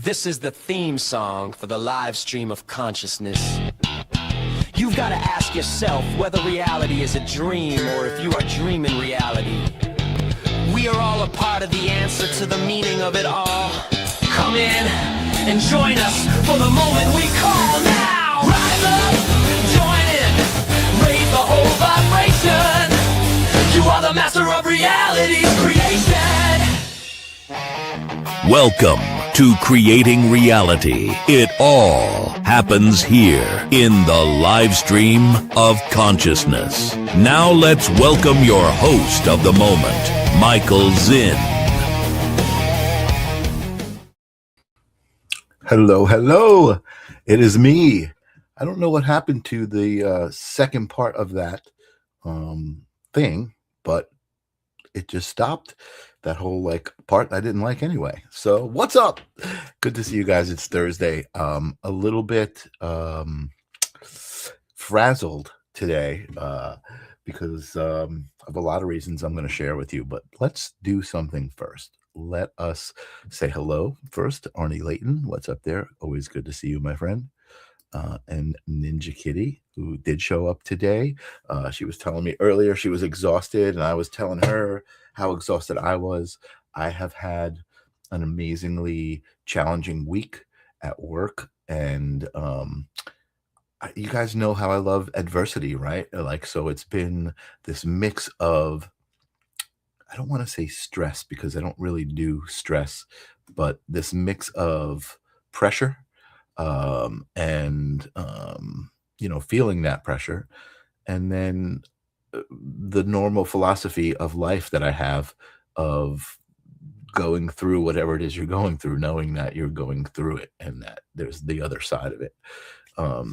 This is the theme song for the live stream of consciousness. You've got to ask yourself whether reality is a dream or if you are dreaming reality. We are all a part of the answer to the meaning of it all. Come in and join us for the moment we call now. Rise up, join in, raise the whole vibration. You are the master of reality's creation. Welcome to Creating Reality. It all happens here in the live stream of consciousness. Now let's welcome your host of the moment, Michael Zinn. Hello, hello. It is me. I don't know what happened to the second part of that thing, but it just stopped. That whole part I didn't like anyway. So what's up? Good to see you guys. It's Thursday. A little bit frazzled today because of a lot of reasons I'm going to share with you. But let's do something first. Let us say hello first. Arnie Layton, what's up there? Always good to see you, my friend. And Ninja Kitty, who did show up today. She was telling me earlier she was exhausted, and I was telling her how exhausted I was. I have had an amazingly challenging week at work, and you guys know how I love adversity, right? So it's been this mix of, I don't want to say stress because I don't really do stress, but this mix of pressure and feeling that pressure, and then the normal philosophy of life that I have of going through whatever it is you're going through, knowing that you're going through it and that there's the other side of it.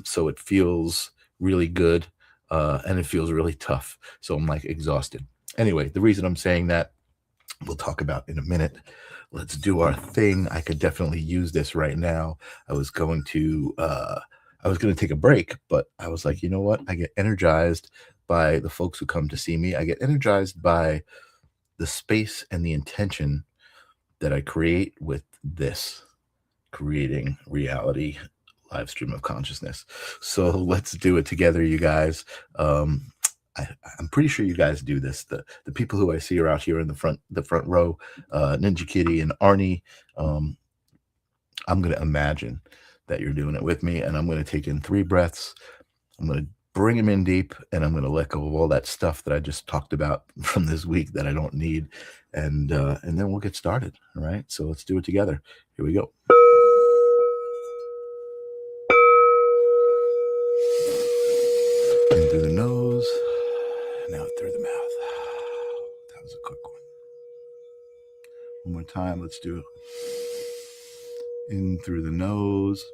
So it feels really good and it feels really tough. So I'm exhausted. Anyway, the reason I'm saying that, we'll talk about in a minute. Let's do our thing. I could definitely use this right now. I was going to take a break, but I was like, you know what? I get energized by the folks who come to see me. I get energized by the space and the intention that I create with this Creating Reality live stream of consciousness. So let's do it together, you guys. I'm pretty sure you guys do this. The people who I see are out here in the front row, Ninja Kitty and Arnie. I'm going to imagine that you're doing it with me, and I'm going to take in 3 breaths. I'm going to bring them in deep, and I'm going to let go of all that stuff that I just talked about from this week that I don't need, and then we'll get started. All right, so let's do it together. Here we go. In through the nose, and out through the mouth. That was a quick one. One more time. Let's do it. In through the nose,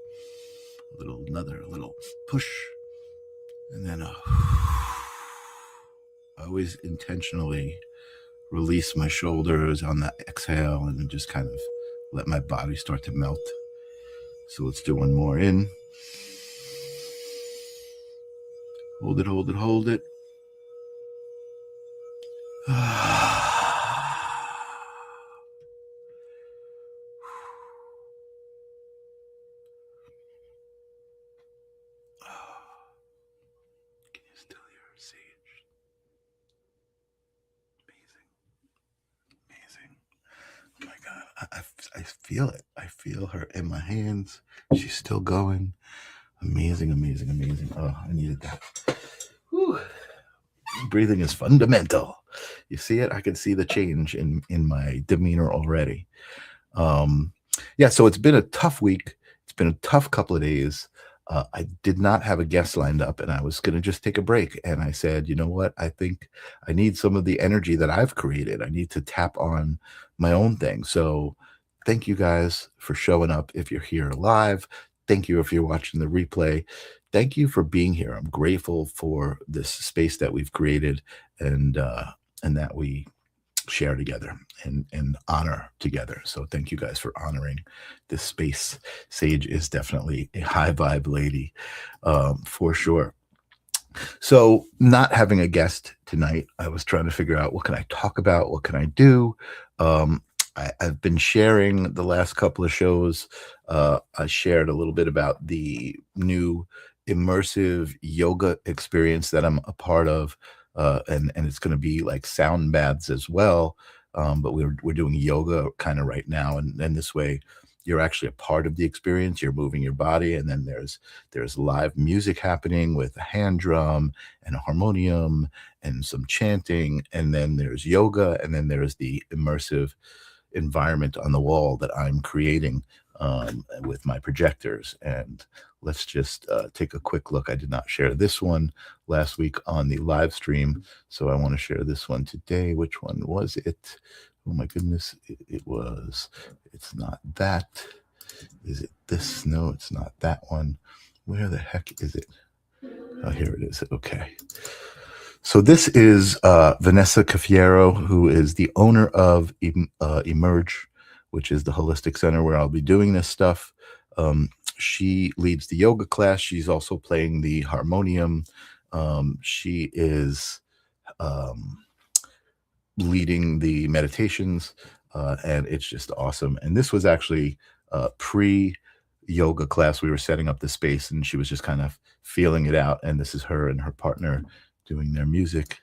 another little push, and then I always intentionally release my shoulders on that exhale and then just kind of let my body start to melt. So let's do one more. In. Hold it, hold it, hold it. Can you still hear Sage? Amazing. Oh my God. I feel it. I feel her in my hands. She's still going. Amazing, amazing, amazing. Oh, I needed that. Whew. Breathing is fundamental. You see it? I can see the change in my demeanor already. So it's been a tough week. It's been a tough couple of days. I did not have a guest lined up, and I was going to just take a break. And I said, you know what? I think I need some of the energy that I've created. I need to tap on my own thing. So thank you guys for showing up. If you're here live, thank you if you're watching the replay. Thank you for being here. I'm grateful for this space that we've created and that we share together and honor together. So thank you guys for honoring this space. Sage is definitely a high vibe lady, for sure. So not having a guest tonight, I was trying to figure out what can I talk about? What can I do? I've been sharing the last couple of shows. I shared a little bit about the new immersive yoga experience that I'm a part of, and it's going to be like sound baths as well. But we're doing yoga kind of right now, and this way you're actually a part of the experience. You're moving your body, and then there's live music happening with a hand drum and a harmonium and some chanting, and then there's yoga, and then there's the immersive environment on the wall that I'm creating with my projectors. And let's just take a quick look. I did not share this one last week on the live stream, so I want to share this one today. Which one was it? Oh my goodness, it was. It's not that. Is it this? No, it's not that one. Where the heck is it? Oh, here it is. Okay. So this is Vanessa Cafiero, who is the owner of Emerge, which is the holistic center where I'll be doing this stuff. She leads the yoga class. She's also playing the harmonium. She is leading the meditations, and it's just awesome. And this was actually pre-yoga class. We were setting up the space, and she was just kind of feeling it out. And this is her and her partner doing their music.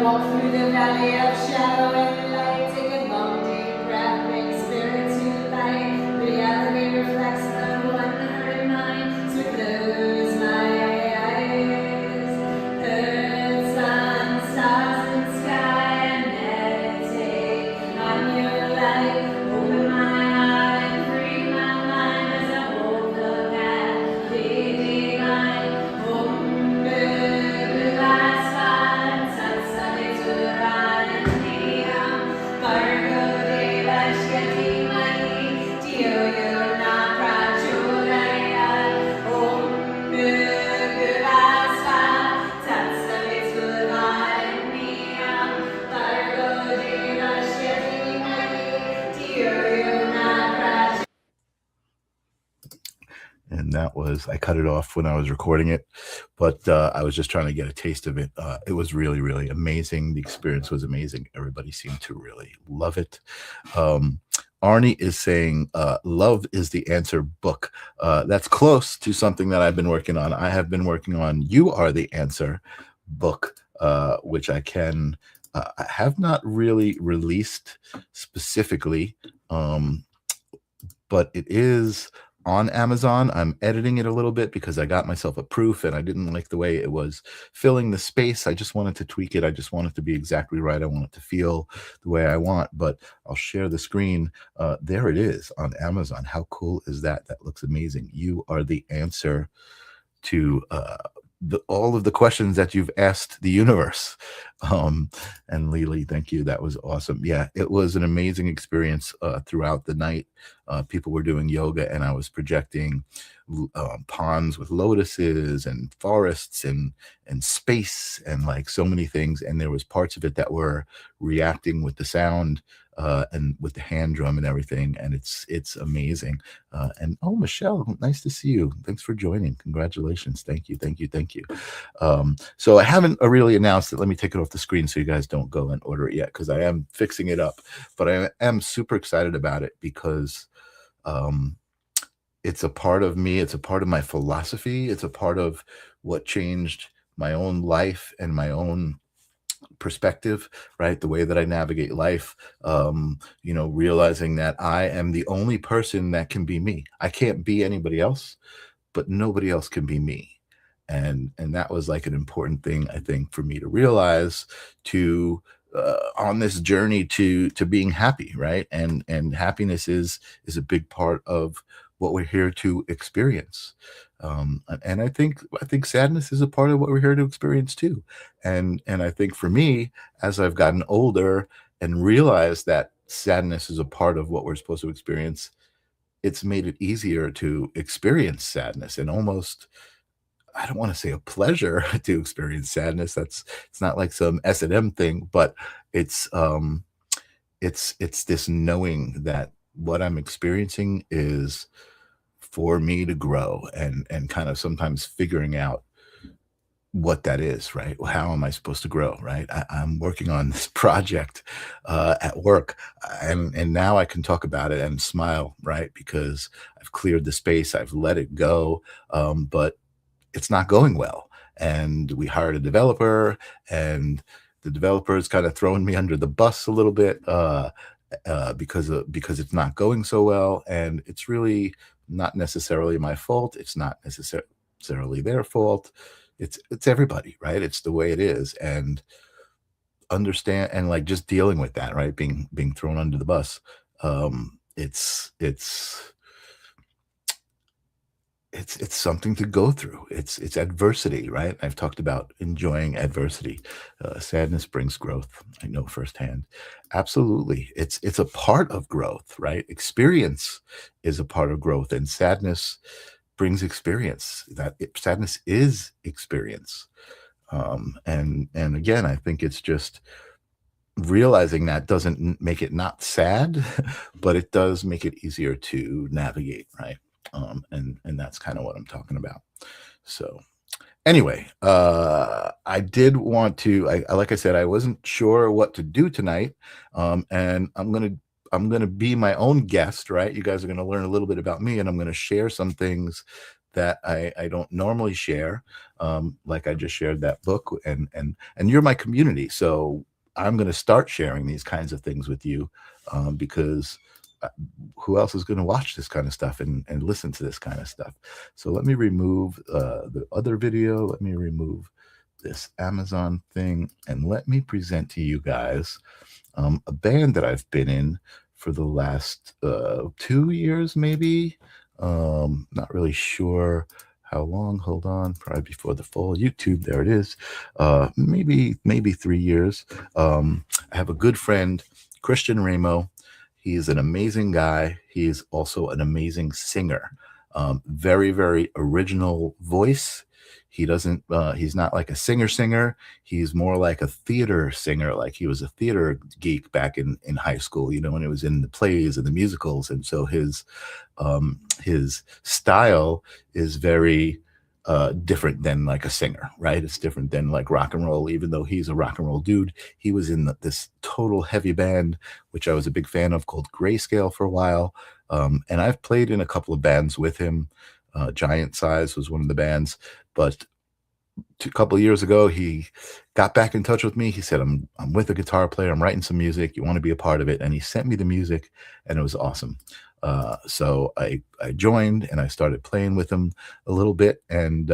Walk through the valley of shadow and light. Take a long deep breath, bring spirit to light. Reality reflects the one-hearted mind. So close my eyes. Earth, sun, stars, and sky, and meditate on your light. Open my heart and free my mind as I walk the path leading mine. And that was, I cut it off when I was recording it, but I was just trying to get a taste of it. It was really, really amazing. The experience was amazing. Everybody seemed to really love it. Arnie is saying, love is the answer book. That's close to something that I've been working on. I have been working on You Are the Answer book, which I have not really released specifically, but it is on Amazon. I'm editing it a little bit because I got myself a proof and I didn't like the way it was filling the space. I just wanted to tweak it. I just want it to be exactly right. I want it to feel the way I want, but I'll share the screen. There it is on Amazon. How cool is that? That looks amazing. You are the answer to all of the questions that you've asked the universe. And Lily, thank you. That was awesome. Yeah, it was an amazing experience throughout the night. People were doing yoga, and I was projecting ponds with lotuses and forests and space and like so many things. And there was parts of it that were reacting with the sound and with the hand drum and everything. And it's amazing. And oh, Michelle, nice to see you. Thanks for joining. Congratulations. Thank you. Thank you. Thank you. So I haven't really announced it. Let me take it off the screen so you guys don't go and order it yet, because I am fixing it up. But I am super excited about it because it's a part of me. It's a part of my philosophy. It's a part of what changed my own life and my own perspective, right? The way that I navigate life, realizing that I am the only person that can be me. I can't be anybody else, but nobody else can be me. And that was like an important thing, I think, for me to realize to on this journey to being happy, right? And happiness is a big part of what we're here to experience. And I think sadness is a part of what we're here to experience too. And I think for me, as I've gotten older and realized that sadness is a part of what we're supposed to experience, it's made it easier to experience sadness, and almost, I don't want to say a pleasure to experience sadness. It's not like some S&M thing, but it's this knowing that what I'm experiencing is for me to grow and kind of sometimes figuring out what that is, right? Well, how am I supposed to grow, right? I'm working on this project at work, and now I can talk about it and smile, right? Because I've cleared the space, I've let it go, but it's not going well. And we hired a developer, and the developer is kind of throwing me under the bus a little bit because it's not going so well, and it's really not necessarily my fault. It's not necessarily their fault. It's everybody, right? It's the way it is, and understand and like just dealing with that, right? Being thrown under the bus. It's something to go through. It's adversity, right? I've talked about enjoying adversity. Sadness brings growth. I know firsthand. Absolutely, it's a part of growth, right? Experience is a part of growth, and sadness brings experience. Sadness is experience. And again, I think it's just realizing that doesn't make it not sad, but it does make it easier to navigate, right? And that's kind of what I'm talking about. So anyway, I did want to, like I said, I wasn't sure what to do tonight. And I'm gonna be my own guest, right? You guys are gonna learn a little bit about me, and I'm gonna share some things that I don't normally share. Like I just shared that book, and you're my community, so I'm gonna start sharing these kinds of things with you, because who else is going to watch this kind of stuff and listen to this kind of stuff? So let me remove the other video. Let me remove this Amazon thing, and let me present to you guys a band that I've been in for the last 2 years, maybe. Not really sure how long. Hold on, probably before the fall. YouTube, there it is. Maybe 3 years. I have a good friend, Christian Ramo. He's an amazing guy. He's also an amazing singer. Very, very original voice. He's not like a singer. He's more like a theater singer. Like he was a theater geek back in high school, when it was in the plays and the musicals. And so his style is very different than like a singer, right? It's different than like rock and roll. Even though he's a rock and roll dude, he was in this total heavy band, which I was a big fan of, called Grayscale for a while. And I've played in a couple of bands with him. Giant Size was one of the bands, but a couple of years ago, he got back in touch with me. He said, I'm with a guitar player. I'm writing some music. You want to be a part of it? And he sent me the music, and it was awesome. So I joined, and I started playing with him a little bit, and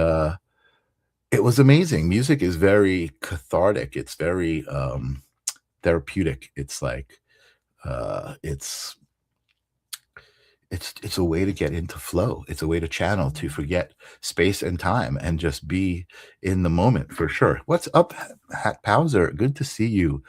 it was amazing. Music is very cathartic. It's very therapeutic. It's like it's a way to get into flow. It's a way to channel, to forget space and time and just be in the moment, for sure. What's up, Hat Powser? Good to see you.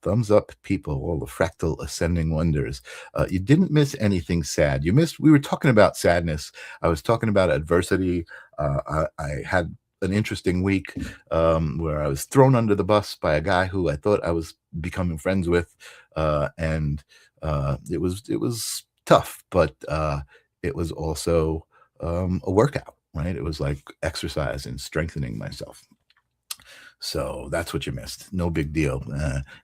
Thumbs up, people, all the fractal ascending wonders. You didn't miss anything sad. We were talking about sadness. I was talking about adversity. I had an interesting week where I was thrown under the bus by a guy who I thought I was becoming friends with. And it was tough, but it was also a workout, right? It was like exercise and strengthening myself. So that's what you missed. No big deal.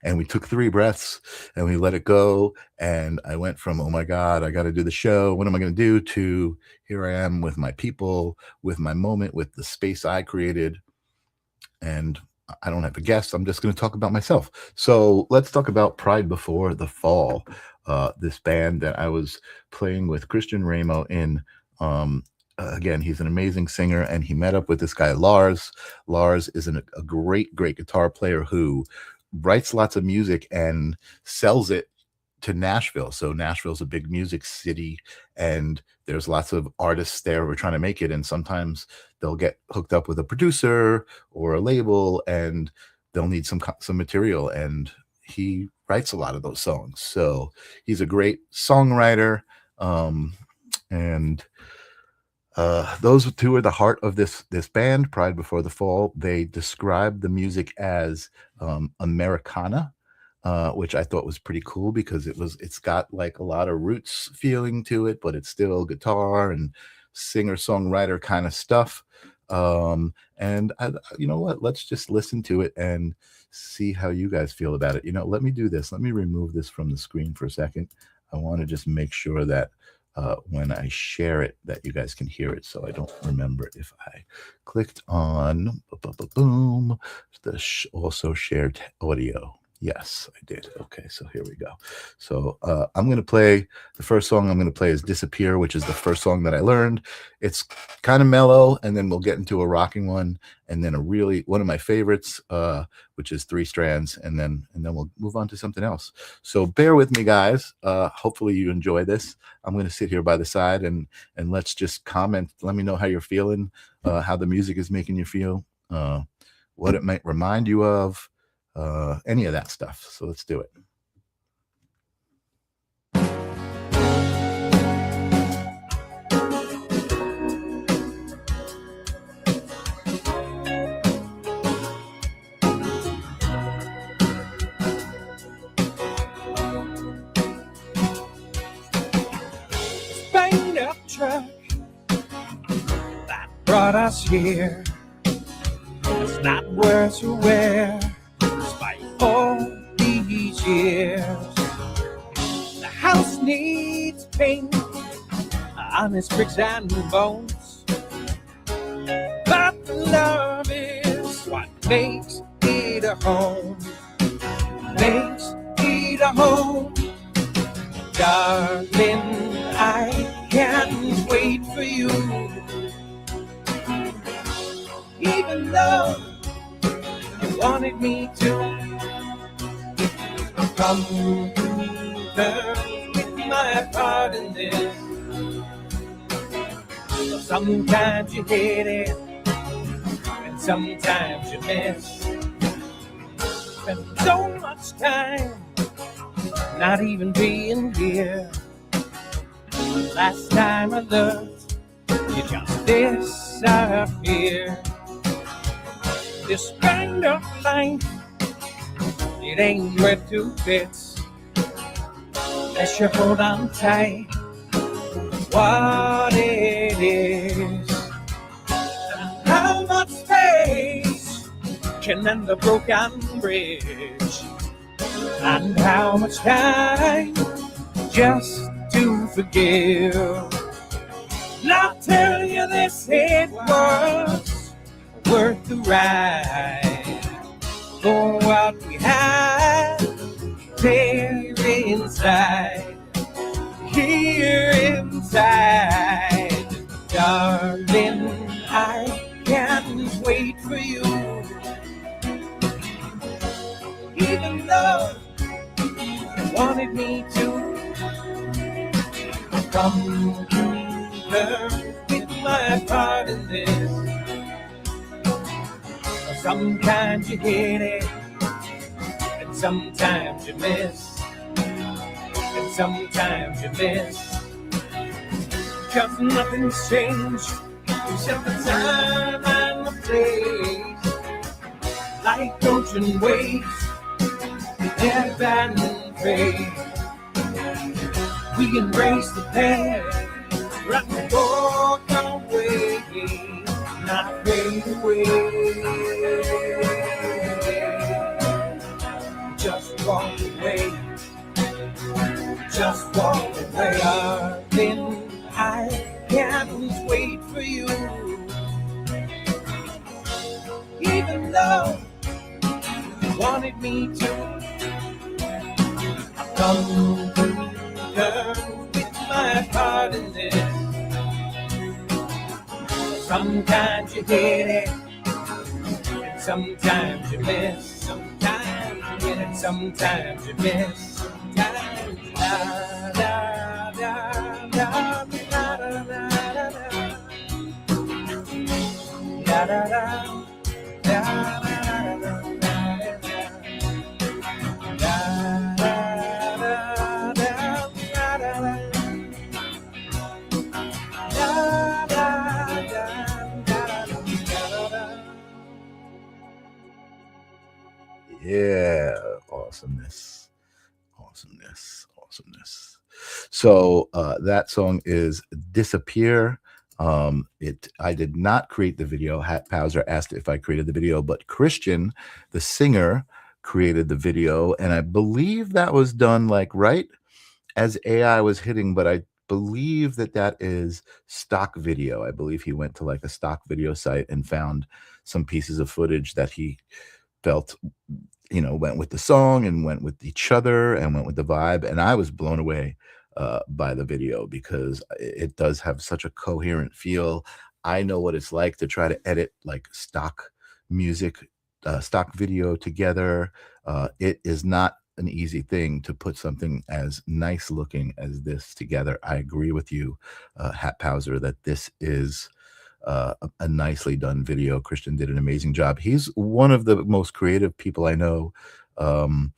And we took 3 breaths and we let it go. And I went from, oh my God, I got to do the show. What am I going to do? To here I am with my people, with my moment, with the space I created. And I don't have a guest. I'm just going to talk about myself. So let's talk about Pride Before the Fall. This band that I was playing with Christian Ramo in. Again, he's an amazing singer, and he met up with this guy, Lars. Lars is a great guitar player who writes lots of music and sells it to Nashville. So Nashville's a big music city, and there's lots of artists there who are trying to make it. And sometimes they'll get hooked up with a producer or a label, and they'll need some material. And he writes a lot of those songs. So he's a great songwriter. And those two are the heart of this band, Pride Before the Fall. They describe the music as Americana. which I thought was pretty cool because it's got like a lot of roots feeling to it, but it's still guitar and singer-songwriter kind of stuff. And you know what? Let's just listen to it and see how you guys feel about it. Let me do this. Let me remove this from the screen for a second. I want to just make sure that when I share it, that you guys can hear it. So I don't remember if I clicked on boom, the also shared audio. Yes, I did. Okay, so here we go. So I'm going to play, the first song I'm going to play is Disappear, which is the first song that I learned. It's kind of mellow, and then we'll get into a rocking one, and then one of my favorites, which is Three Strands, and then we'll move on to something else. So bear with me, guys. Hopefully you enjoy this. I'm going to sit here by the side, and let's just comment. Let me know how you're feeling, how the music is making you feel, what it might remind you of, any of that stuff. So let's do it. Banged up truck that brought us here. It's not worth to wear. Despite all these years, the house needs paint on its bricks and bones, but the love is what makes it a home. Makes it a home, darling. I can't wait for you, even though you wanted me to. Come girl, with my part in this. Sometimes you hit it, and sometimes you miss. Spend so much time not even being here. Last time I looked, you just disappeared. This kind of life, it ain't worth 2 bits unless you hold on tight what it is. And how much space can mend a broken bridge? And how much time just to forgive? And I'll tell you this, it was worth the ride for what we had there inside, here inside. Darling, I can't wait for you, even though you wanted me to. Come girl, with my part in this. Sometimes you hit it, and sometimes you miss, and sometimes you miss. Cause nothing's changed except the time and the place. Like ocean waves, ebb and fade. We embrace the past, right and walk away, not fade away. Just walk away, just walk away. Darling, I can't wait for you, even though you wanted me to. I've come girl, with my part in this. Sometimes you hit it, and sometimes you miss. Sometimes you hit it, sometimes you miss. Sometimes da da da da da da da da da da. Yeah, awesomeness, awesomeness, awesomeness. So that song is Disappear. I did not create the video. Hat Powser asked if I created the video, but Christian, the singer, created the video, and I believe that was done like right as AI was hitting, but I believe that is stock video. I believe he went to like a stock video site and found some pieces of footage that he felt, went with the song and went with each other and went with the vibe. And I was blown away by the video because it does have such a coherent feel. I know what it's like to try to edit like stock music, stock video together. It is not an easy thing to put something as nice looking as this together. I agree with you, Hat Powser, that this is a nicely done video. Christian did an amazing job. He's one of the most creative people I know, and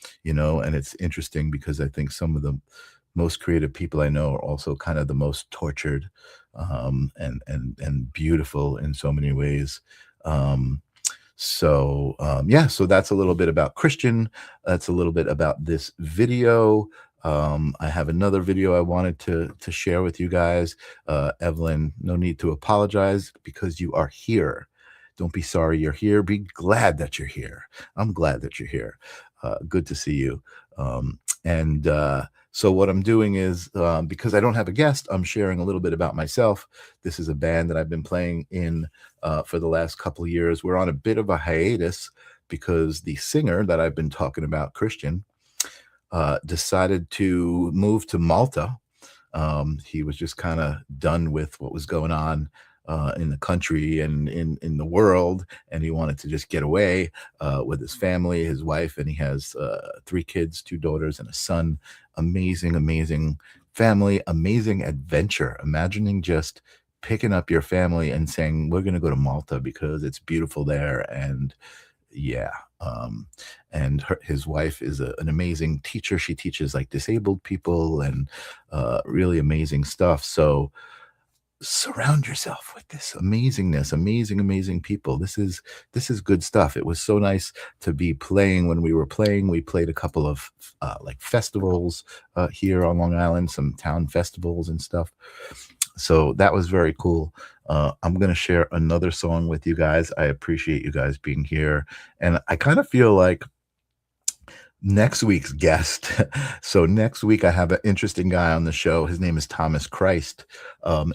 it's interesting because I think some of the most creative people I know are also kind of the most tortured, and beautiful in so many ways. So that's a little bit about Christian. That's a little bit about this video. I have another video I wanted to share with you guys. Evelyn, no need to apologize because you are here. Don't be sorry you're here. Be glad that you're here. I'm glad that you're here. Good to see you. So what I'm doing is, because I don't have a guest, I'm sharing a little bit about myself. This is a band that I've been playing in for the last couple of years. We're on a bit of a hiatus because the singer that I've been talking about, Christian, decided to move to Malta. He was just kind of done with what was going on in the country and in the world, and he wanted to just get away with his family, his wife, and he has 3 kids, 2 daughters, and a son. Amazing family, amazing adventure. Imagining just picking up your family and saying, we're going to go to Malta because it's beautiful there. And his wife is an amazing teacher. She teaches like disabled people and really amazing stuff. So surround yourself with this amazingness, amazing people. This is good stuff. It was so nice to be playing. When we were playing, we played a couple of like festivals here on Long Island, some town festivals and stuff. So that was very cool. I'm going to share another song with you guys. I appreciate you guys being here. And I kind of feel like next week's guest. So next week I have an interesting guy on the show. His name is Thomas Christ.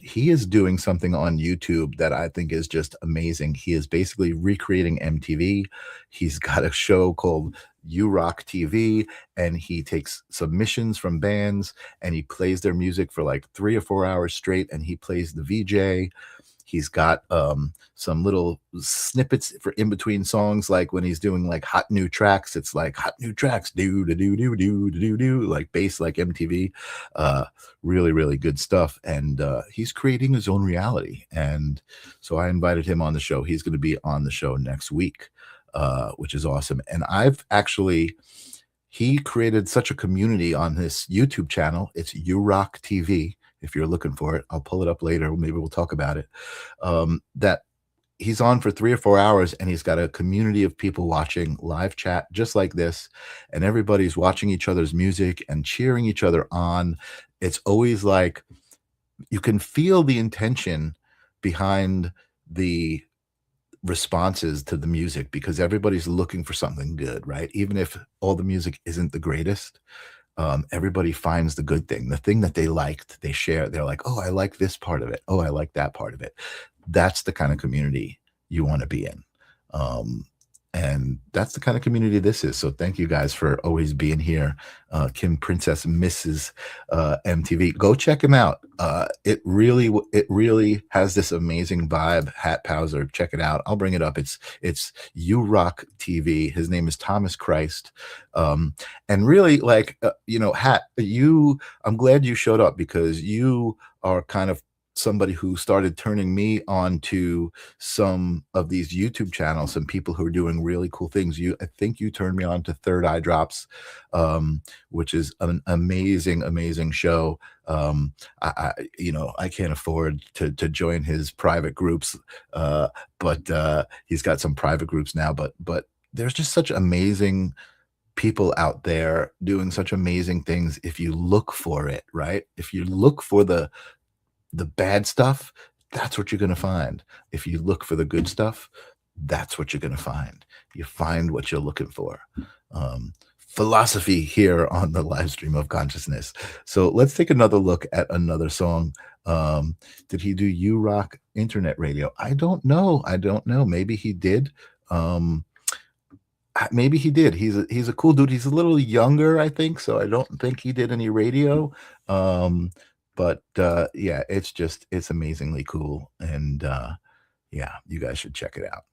He is doing something on YouTube that I think is just amazing. He is basically recreating MTV. He's got a show called You Rock TV, and he takes submissions from bands and he plays their music for like 3 or 4 hours straight, and he plays the VJ. He's got some little snippets for in between songs, like when he's doing like hot new tracks, it's like hot new tracks, do, like bass, like MTV. Really good stuff. And he's creating his own reality. And so I invited him on the show. He's going to be on the show next week, which is awesome. And he created such a community on this YouTube channel. It's You Rock TV. If you're looking for it, I'll pull it up later. Maybe we'll talk about it. That he's on for 3 or 4 hours, and he's got a community of people watching live chat just like this, and everybody's watching each other's music and cheering each other on. It's always like you can feel the intention behind the responses to the music because everybody's looking for something good, right? Even if all the music isn't the greatest. Everybody finds the good thing, the thing that they liked, they share. They're like, oh, I like this part of it. Oh, I like that part of it. That's the kind of community you want to be in. And that's the kind of community this is. So thank you guys for always being here. Kim Princess Mrs. MTV. Go check him out. It really has this amazing vibe. Hat Powser. Check it out. I'll bring it up. It's You Rock TV. His name is Thomas Christ. And really like, Hat, I'm glad you showed up because you are kind of somebody who started turning me on to some of these YouTube channels, some people who are doing really cool things. I think you turned me on to Third Eye Drops, which is an amazing show. I can't afford to join his private groups, but he's got some private groups now, but there's just such amazing people out there doing such amazing things if you look for it, right? If you look for the bad stuff, that's what you're going to find. If you look for the good stuff, that's what you're going to find. You find what you're looking for. Philosophy here on the live stream of consciousness. So let's take another look at another song. Did he do You Rock Internet Radio? I don't know. Maybe he did. Maybe he did. He's a cool dude. He's a little younger, I think. So I don't think he did any radio. But yeah, it's amazingly cool. And yeah, you guys should check it out.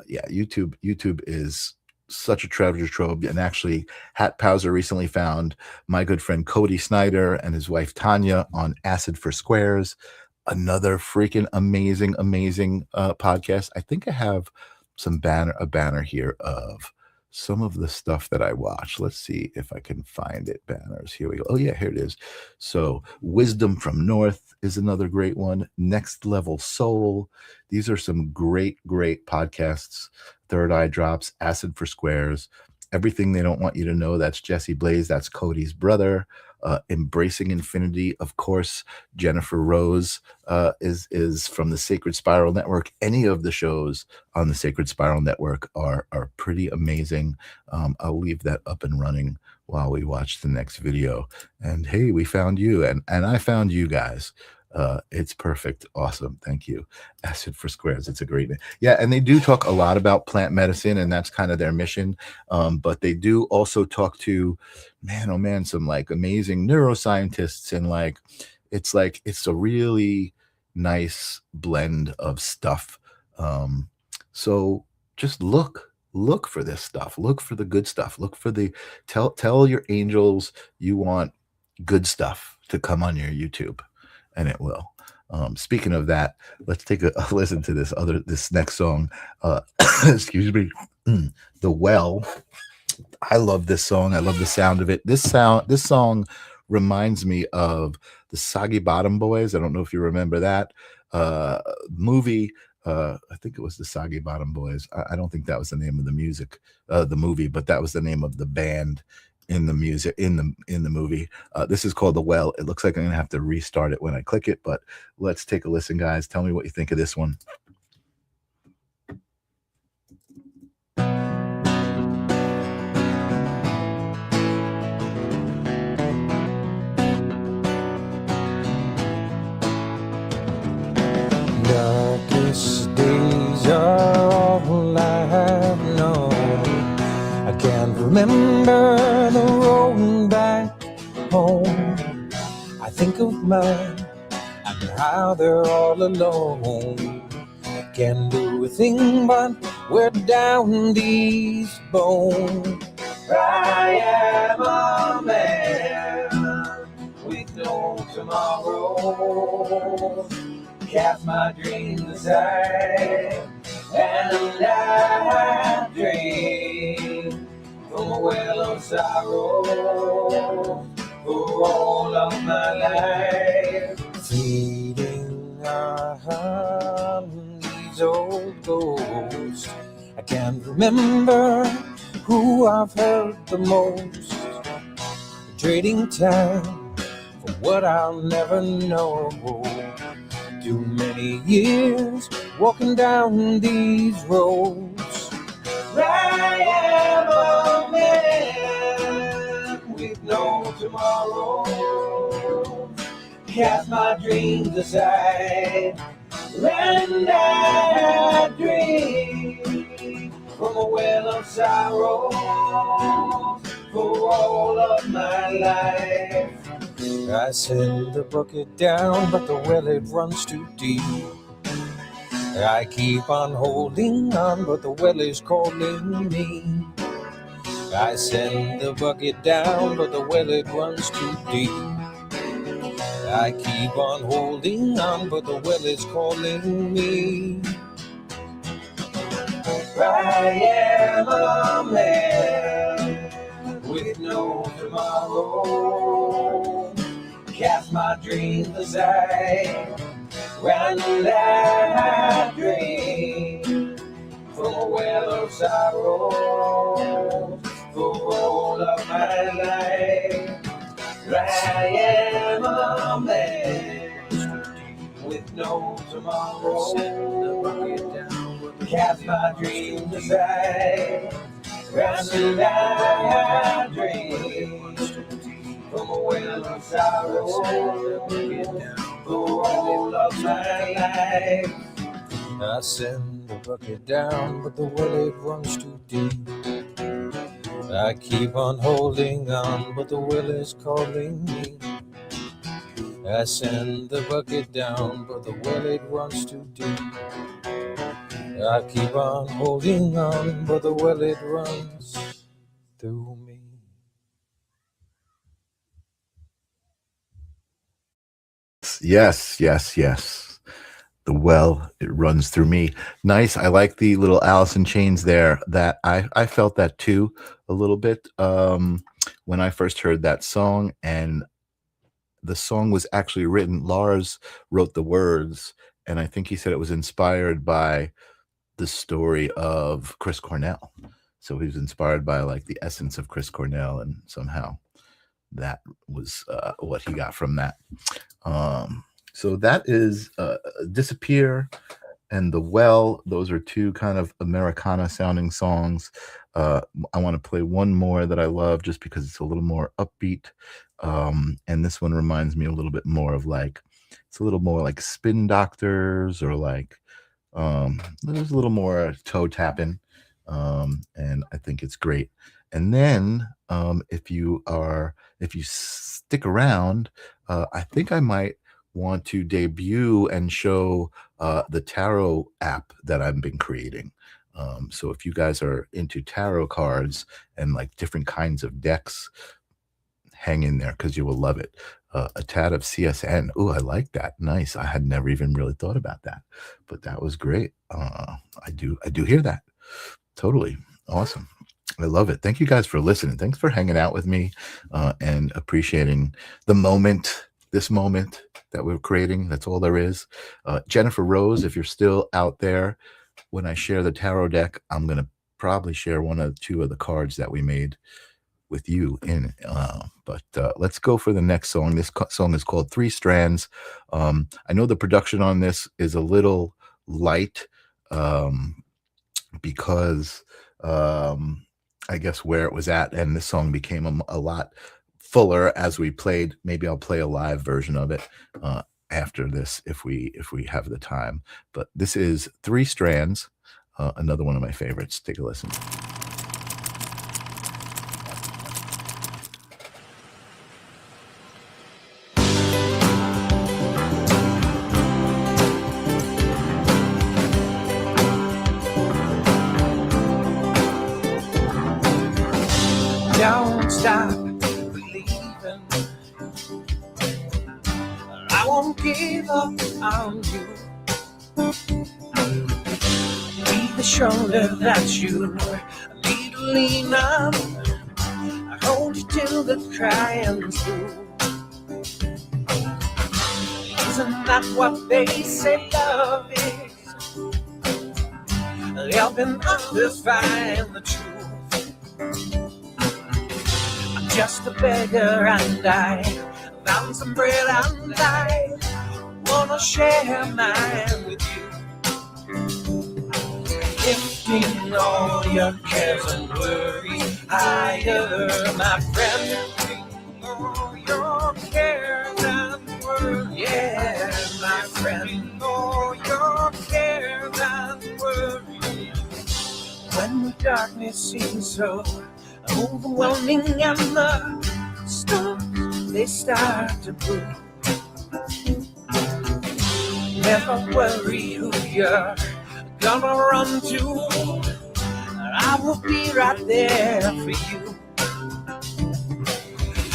Yeah, YouTube is such a treasure trove. And actually, Hat Powser recently found my good friend Cody Snyder and his wife Tanya on Acid for Squares, another freaking amazing podcast. I think I have a banner here of some of the stuff that I watch. Let's see if I can find it. Banners. Here we go. Oh yeah, here it is. So Wisdom from North is another great one. Next Level Soul. These are some great podcasts. Third Eye Drops, Acid for Squares, Everything They Don't Want You to Know. That's Jesse Blaze. That's Cody's brother. Embracing Infinity, of course. Jennifer Rose is from the Sacred Spiral Network. Any of the shows on the Sacred Spiral Network are pretty amazing. I'll leave that up and running while we watch the next video. And hey, we found you, and I found you guys. It's perfect. Awesome. Thank you. Acid for Squares. It's a great name. Yeah. And they do talk a lot about plant medicine, and that's kind of their mission. But they do also talk to, some like amazing neuroscientists, and it's a really nice blend of stuff. So just look for this stuff. Look for the good stuff. Look for tell your angels you want good stuff to come on your YouTube. And it will. Speaking of that, let's take a listen to this next song. Excuse me. The Well. I love this song. I love the sound of it. This song reminds me of the Soggy Bottom Boys. I don't know if you remember that movie. I think it was the Soggy Bottom Boys. I don't think that was the name of the movie, but that was the name of the band in the music in the movie. This is called The Well. It looks like I'm gonna have to restart it when I click it, but let's take a listen, guys. Tell me what you think of this one. Darkest days are all I have known. I can't remember the road back home. I think of mine and how they're all alone. Can't do a thing but wear down these bones. I am a man with no tomorrow. Cast my dreams aside, and I dream from a well of sorrow for all of my life. Feeding on these old ghosts, I can't remember who I've hurt the most. Trading time for what I'll never know. Too many years walking down these roads. I am a man with no tomorrow. Cast my dreams aside, and I dream from a well of sorrow for all of my life. I send the bucket down, but the well, it runs too deep. I keep on holding on, but the well is calling me. I send the bucket down, but the well, it runs too deep. I keep on holding on, but the well is calling me. I am a man with no tomorrow. Cast my dreams aside, and I dream from a well of sorrow for all of my life. I am a man with no tomorrow. Cast my dreams aside. And I dreams from a well of sorrow. For all of my life. I send the bucket down, but the well it runs too deep. I keep on holding on, but the well is calling me. I send the bucket down, but the well it runs too deep. I keep on holding on, but the well it runs through me. Yes, yes, yes. The well, it runs through me. Nice. I like the little Alice in Chains there. That I felt that too a little bit when I first heard that song. And the song was actually written. Lars wrote the words, and I think he said it was inspired by the story of Chris Cornell. So he was inspired by like the essence of Chris Cornell, and somehow that was what he got from that. So that is Disappear and The Well. Those are two kind of Americana sounding songs. I want to play one more that I love just because it's a little more upbeat. And this one reminds me a little bit more of like, it's a little more like Spin Doctors, or like there's a little more toe tapping. And I think it's great. And then if you stick around, I think I might want to debut and show the tarot app that I've been creating. So if you guys are into tarot cards and like different kinds of decks, hang in there because you will love it. A tad of CSN. Oh, I like that. Nice. I had never even really thought about that, but that was great. I do hear that. Totally. Awesome. I love it. Thank you guys for listening. Thanks for hanging out with me and appreciating the moment, this moment that we're creating. That's all there is. Jennifer Rose, if you're still out there, when I share the tarot deck, I'm going to probably share one or two of the cards that we made with you in it. But let's go for the next song. This song is called Three Strands. I know the production on this is a little light because I guess where it was at, and this song became a lot fuller as we played. Maybe I'll play a live version of it after this if we have the time. But this is Three Strands, another one of my favorites. Take a listen. Don't stop believing. I won't give up on you. Be the shoulder that you need to lean on. I hold you till the crying through. Isn't that what they say love is? Helping others find the truth. Just a beggar and I found some bread and I wanna share mine with you. Lifting all your cares and worries higher, my friend. Lifting all your cares and worries, yeah, my friend. Lifting all your cares and worries. When the darkness seems so overwhelming and the storms, they start to brew. Never worry who you're gonna run to. I will be right there for you.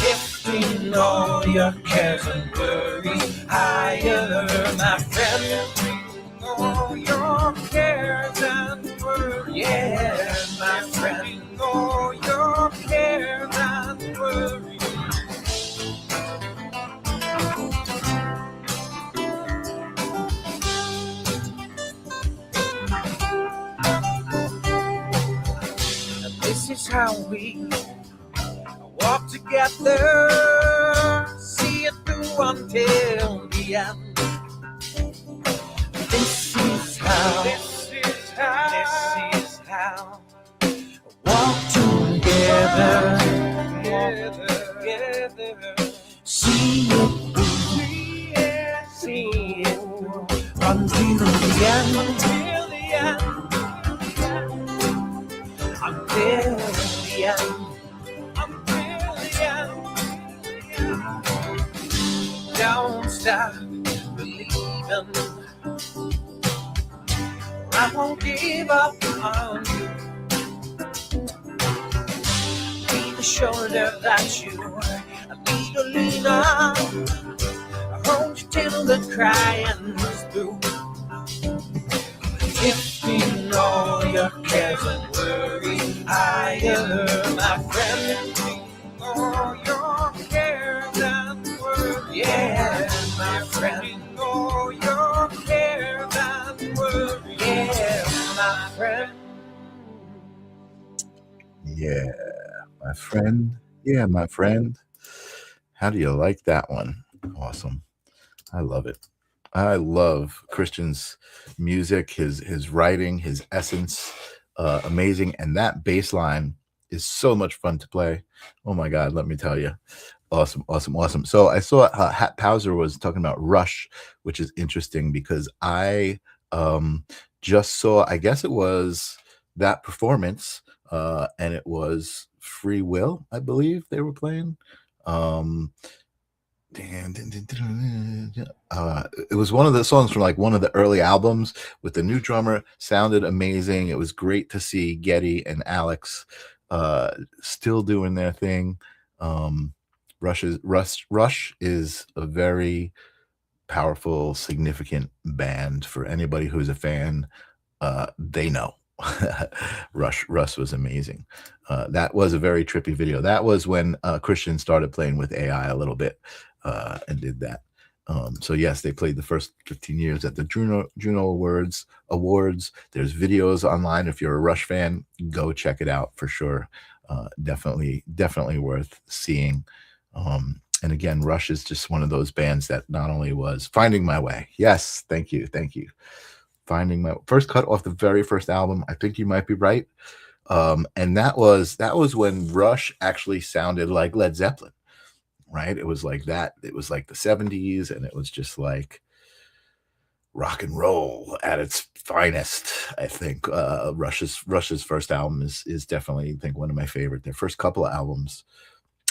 Lifting all your cares and worries higher, my friend. Lifting all your cares and worries, yeah, my friend. All your cares and worries. This is how we walk together, see it through until the end. This is how walk together, see it through until the end, until the end. Don't stop believing. I won't give up on you. Be the shoulder that you need to lean on. I hold you till the crying is through. If you know your cares and worry higher, my friend. Oh, your cares and worry, yeah, my friend. Oh, your cares and worry, yeah, my friend. Yeah, my friend. Yeah, my friend. How do you like that one? Awesome. I love it. I love Christian's music, his writing, his essence, amazing. And that bass line is so much fun to play. Oh my God, let me tell you. Awesome, awesome, awesome. So I saw Hat Pauser was talking about Rush, which is interesting because I just saw, I guess it was that performance, and it was Free Will, I believe they were playing. It was one of the songs from like one of the early albums with the new drummer. Sounded amazing. It was great to see Getty and Alex still doing their thing. Rush is a very powerful, significant band for anybody who's a fan. They know. Rush was amazing. That was a very trippy video. That was when Christian started playing with AI a little bit and did that. So yes, they played the first 15 years at the Juno Awards. There's videos online. If you're a Rush fan, go check it out for sure. Definitely worth seeing. And again, Rush is just one of those bands that not only was finding my way. Yes, thank you. Finding my first cut off the very first album. I think you might be right. And that was when Rush actually sounded like Led Zeppelin, right? It was like that. It was like the 70s, and it was just like rock and roll at its finest. I think Rush's first album is definitely, I think, one of my favorite. Their first couple of albums,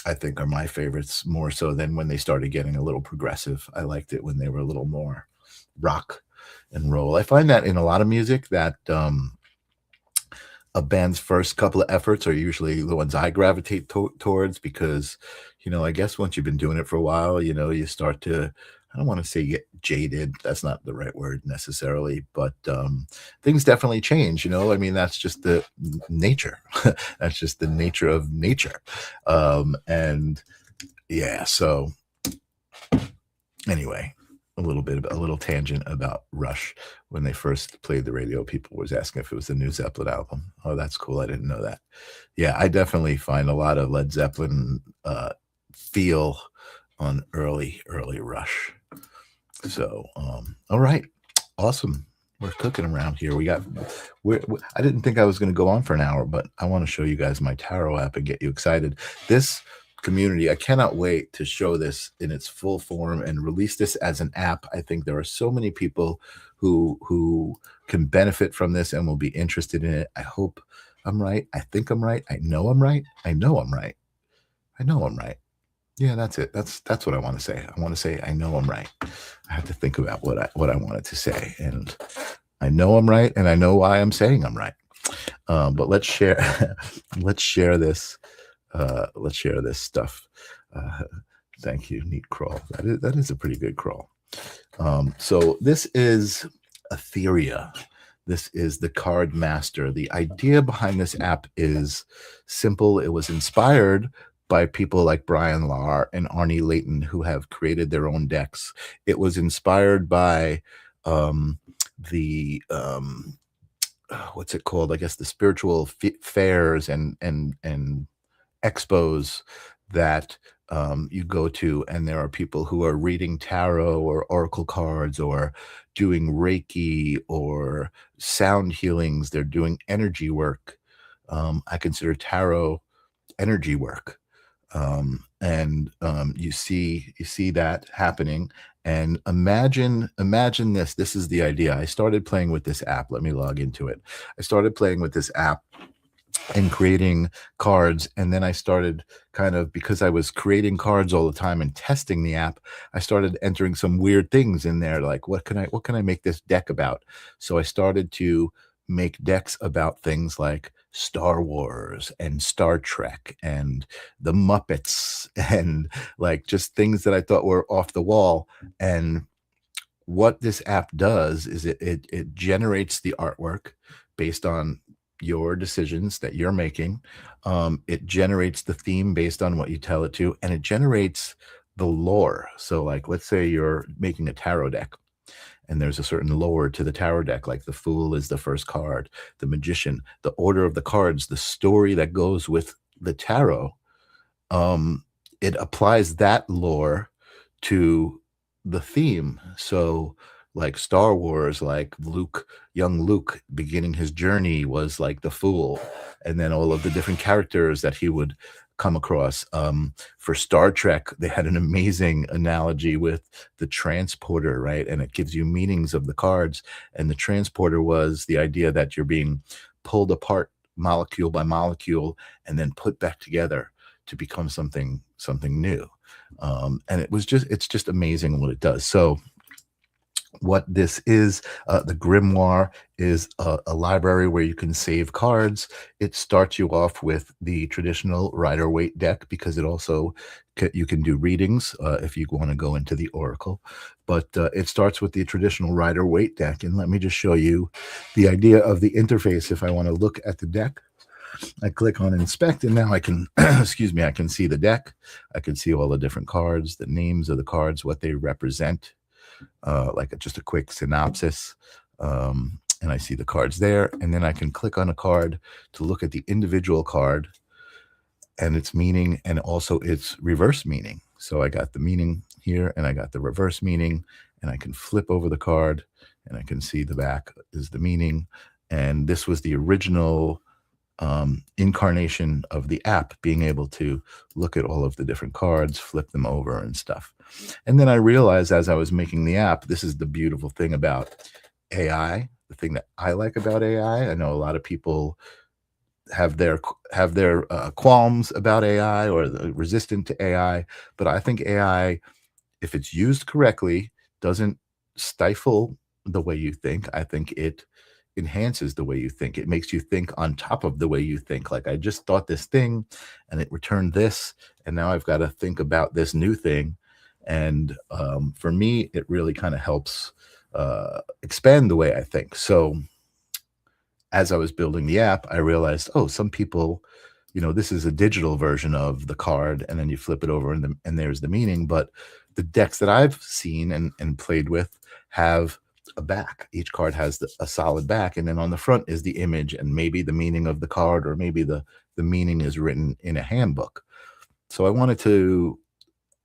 I think, are my favorites, more so than when they started getting a little progressive. I liked it when they were a little more rock and roll. I find that in a lot of music that a band's first couple of efforts are usually the ones I gravitate towards because, I guess once you've been doing it for a while, you start to, I don't want to say get jaded. That's not the right word necessarily, but things definitely change. I mean, that's just the nature. That's just the nature of nature. And yeah, so anyway, a little tangent about Rush. When they first played the radio, people was asking if it was the new Zeppelin album. Oh, that's cool. I didn't know that. Yeah, I definitely find a lot of Led Zeppelin feel on early Rush. So, all right, awesome. We're cooking around here. I didn't think I was going to go on for an hour, but I want to show you guys my tarot app and get you excited. This community, I cannot wait to show this in its full form and release this as an app. I think there are so many people who can benefit from this and will be interested in it. I hope I'm right. I think I'm right. I know I'm right. I know I'm right. I know I'm right. Yeah, that's it. That's what I want to say. I want to say I know I'm right. I have to think about what I wanted to say, and I know I'm right, and I know why I'm saying I'm right. But let's share this. Let's share this stuff. Thank you. Neat crawl. That is a pretty good crawl. So this is Etheria. This is the Card Master. The idea behind this app is simple. It was inspired by people like Brian Lahr and Arnie Layton, who have created their own decks. It was inspired by the what's it called? I guess the spiritual fairs and expos that you go to, and there are people who are reading tarot or oracle cards or doing Reiki or sound healings. They're doing energy work. I consider tarot energy work. You see that happening. And imagine this is the idea. I started playing with this app. Let me log into it. I started playing with this app and creating cards, and then I started kind of, because I was creating cards all the time and testing the app, I started entering some weird things in there, like what can I make this deck about? So I started to make decks about things like Star Wars and Star Trek and the Muppets and like just things that I thought were off the wall. And what this app does is it generates the artwork based on your decisions that you're making. It generates the theme based on what you tell it to, and it generates the lore. So like, let's say you're making a tarot deck and there's a certain lore to the tarot deck, like the Fool is the first card, the Magician, the order of the cards, the story that goes with the tarot. It applies that lore to the theme. So like Star Wars, like young Luke beginning his journey was like the Fool, and then all of the different characters that he would come across. For Star Trek, they had an amazing analogy with the transporter, right? And it gives you meanings of the cards. And the transporter was the idea that you're being pulled apart molecule by molecule and then put back together to become something new. And it's just amazing what it does. So what this is, the grimoire is a library where you can save cards. It starts you off with the traditional Rider-Waite deck, because it also you can do readings if you want to go into the oracle, but it starts with the traditional Rider-Waite deck. And let me just show you the idea of the interface. If I want to look at the deck, I click on inspect, and now I can excuse me, I can see the deck. I can see all the different cards, the names of the cards, what they represent, like just a quick synopsis, and I see the cards there. And then I can click on a card to look at the individual card and its meaning, and also its reverse meaning. So I got the meaning here, and I got the reverse meaning, and I can flip over the card, and I can see the back is the meaning. And this was the original incarnation of the app, being able to look at all of the different cards, flip them over and stuff. And then I realized, as I was making the app, this is the beautiful thing about AI. The thing that I like about AI, I know a lot of people have their qualms about AI or resistant to AI, but I think AI, if it's used correctly, doesn't stifle the way you think. I think it enhances the way you think. It makes you think on top of the way you think. Like, I just thought this thing and it returned this, and now I've got to think about this new thing. And for me, it really kind of helps expand the way I think. So as I was building the app, I realized, oh, some people, this is a digital version of the card, and then you flip it over and there's the meaning. But the decks that I've seen and played with have a back. Each card has a solid back, and then on the front is the image and maybe the meaning of the card, or maybe the meaning is written in a handbook. So I wanted to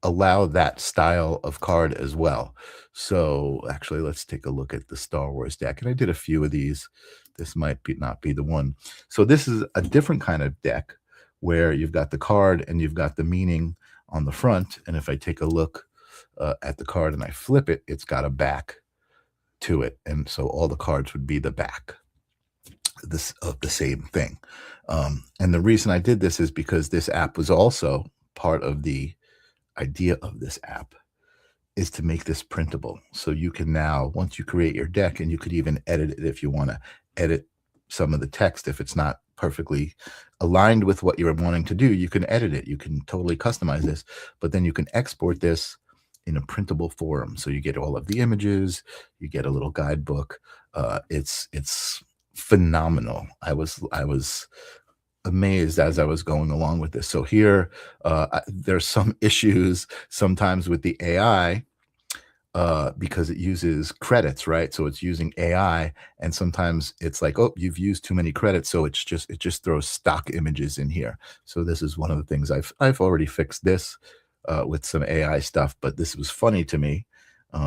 allow that style of card as well. So actually, let's take a look at the Star Wars deck. And I did a few of these. This might not be the one. So this is a different kind of deck where you've got the card and you've got the meaning on the front. And if I take a look at the card and I flip it, it's got a back to it. And so all the cards would be the back of the same thing. And the reason I did this is because this app was also part of the idea of this app is to make this printable. So you can now, once you create your deck, and you could even edit it if you want to edit some of the text. If it's not perfectly aligned with what you're wanting to do, you can edit it. You can totally customize this, but then you can export this in a printable form. So you get all of the images, you get a little guidebook. It's phenomenal. I was amazed as I was going along with this. So here, there's some issues sometimes with the AI. because it uses credits, right? So it's using AI, and sometimes it's like, oh, you've used too many credits, so it just throws stock images in here. So this is one of the things I've already fixed this with some AI stuff, but this was funny to me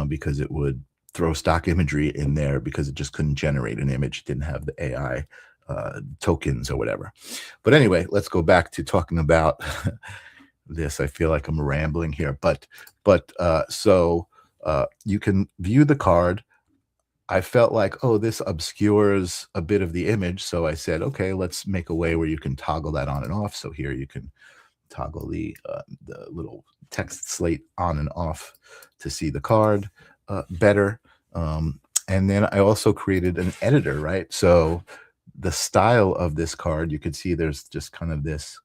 because it would throw stock imagery in there because it just couldn't generate an image, it didn't have the AI tokens or whatever. But anyway, let's go back to talking about this. I feel like I'm rambling here, but so you can view the card. I felt like, oh, this obscures a bit of the image, so I said, okay, let's make a way where you can toggle that on and off. So here you can toggle the little text slate on and off to see the card better. And then I also created an editor, right? So the style of this card, you could see there's just kind of this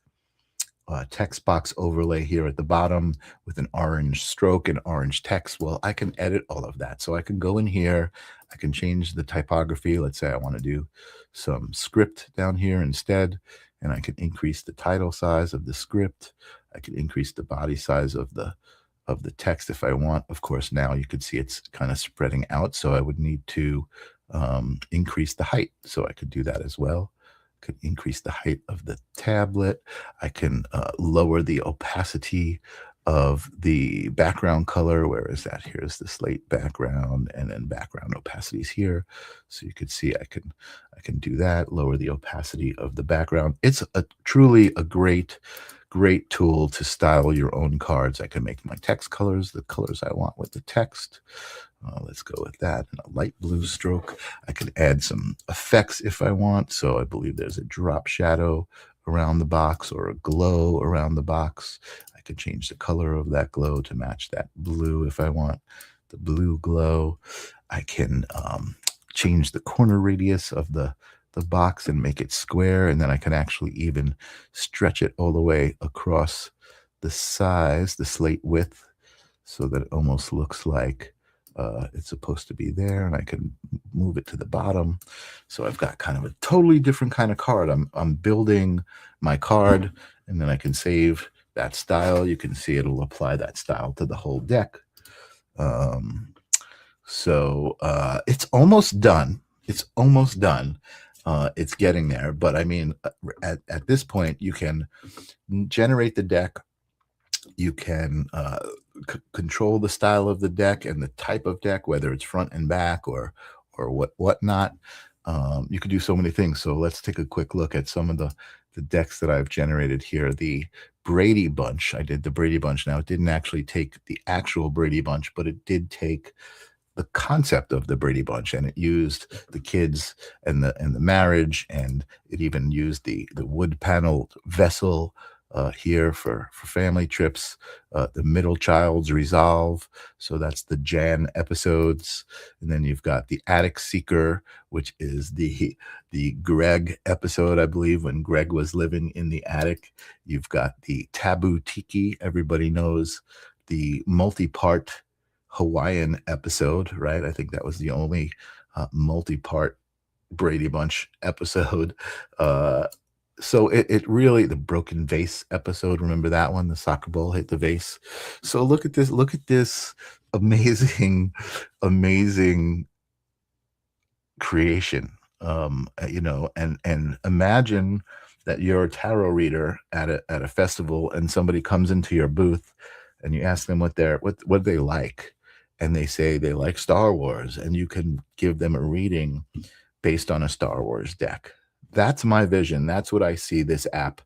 text box overlay here at the bottom with an orange stroke and orange text. Well, I can edit all of that. So I can go in here, I can change the typography. Let's say I want to do some script down here instead, and I can increase the title size of the script. I can increase the body size of the text if I want. Of course, now you can see it's kind of spreading out, so I would need to increase the height. So I could do that as well. Could increase the height of the tablet. I can lower the opacity of the background color. Where is that? Here's the slate background, and then background opacity is here. So you can see I can do that, lower the opacity of the background. It's truly a great tool to style your own cards. I can make my text colors the colors I want with the text. Let's go with that. And a light blue stroke. I could add some effects if I want. So I believe there's a drop shadow around the box or a glow around the box. I could change the color of that glow to match that blue if I want the blue glow. I can change the corner radius of the box and make it square, and then I can actually even stretch it all the way across the size, the slate width, so that it almost looks like it's supposed to be there, and I can move it to the bottom. So I've got kind of a totally different kind of card. I'm building my card, and then I can save that style. You can see it'll apply that style to the whole deck. So it's almost done. It's almost done. It's getting there, but I mean, at this point, you can generate the deck. You can control the style of the deck and the type of deck, whether it's front and back or whatnot. You can do so many things. So let's take a quick look at some of the decks that I've generated here. The Brady Bunch. I did the Brady Bunch. Now, it didn't actually take the actual Brady Bunch, but it did take the concept of the Brady Bunch, and it used the kids and the marriage, and it even used the wood paneled vessel here for family trips, the middle child's resolve. So that's the Jan episodes. And then you've got the Attic Seeker, which is the Greg episode, I believe, when Greg was living in the attic. You've got the Taboo Tiki. Everybody knows the multi-part Hawaiian episode, right? I think that was the only multi-part Brady Bunch episode. So it really, the broken vase episode, remember that one? The soccer ball hit the vase. So look at this amazing creation. And imagine that you're a tarot reader at a festival, and somebody comes into your booth and you ask them what they like, and they say they like Star Wars, and you can give them a reading based on a Star Wars deck. That's my vision. That's what I see this app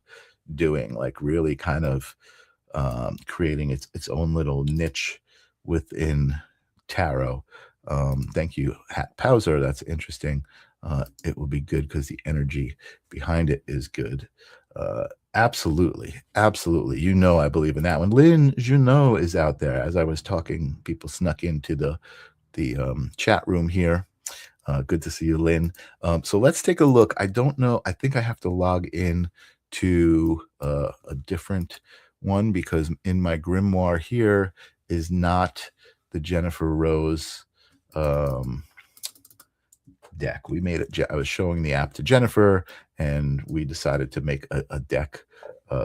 doing, like really kind of creating its own little niche within tarot. Thank you, Hat Powser. That's interesting. It will be good because the energy behind it is good. Absolutely. I believe in that one. Lynn Junot is out there. As I was talking, people snuck into the chat room here. Good to see you, Lynn. So let's take a look. I don't know. I think I have to log in to a different one, because in my grimoire here is not the Jennifer Rose deck. We made it. I was showing the app to Jennifer, and we decided to make a deck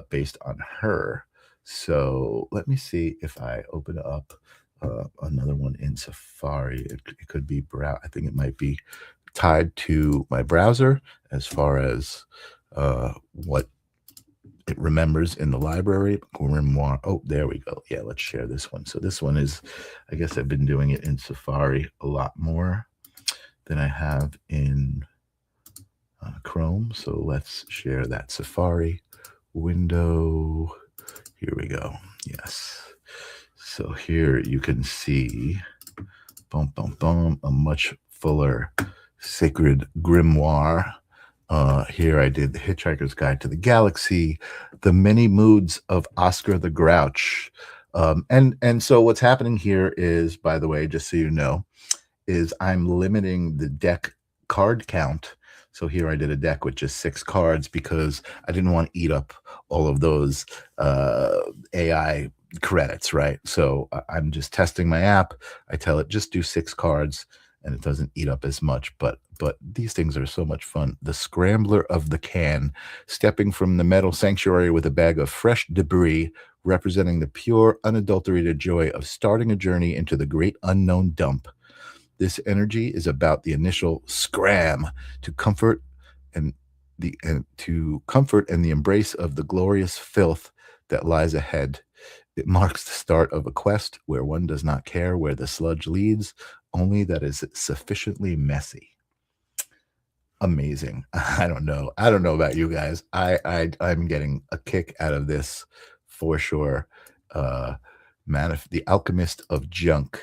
based on her. So let me see if I open up another one in Safari. It could be I think it might be tied to my browser as far as what it remembers in the library. Grimoire. Oh, there we go. Yeah, let's share this one. So this one is, I guess I've been doing it in Safari a lot more than I have in Chrome. So let's share that Safari window. Here we go. Yes. So here you can see, boom, boom, boom, a much fuller sacred grimoire. Here I did The Hitchhiker's Guide to the Galaxy, The Many Moods of Oscar the Grouch. And so what's happening here is, by the way, just so you know, is I'm limiting the deck card count. So here I did a deck with just 6 cards because I didn't want to eat up all of those AI credits, right? So I'm just testing my app. I tell it just do 6 cards and it doesn't eat up as much, but these things are so much fun. The Scrambler of the Can, stepping from the metal sanctuary with a bag of fresh debris, representing the pure, unadulterated joy of starting a journey into the great unknown dump. This energy is about the initial scram to comfort and the embrace of the glorious filth that lies ahead. It marks the start of a quest where one does not care where the sludge leads, only that is sufficiently messy. Amazing. I don't know about you guys. I'm getting a kick out of this for sure. The Alchemist of Junk.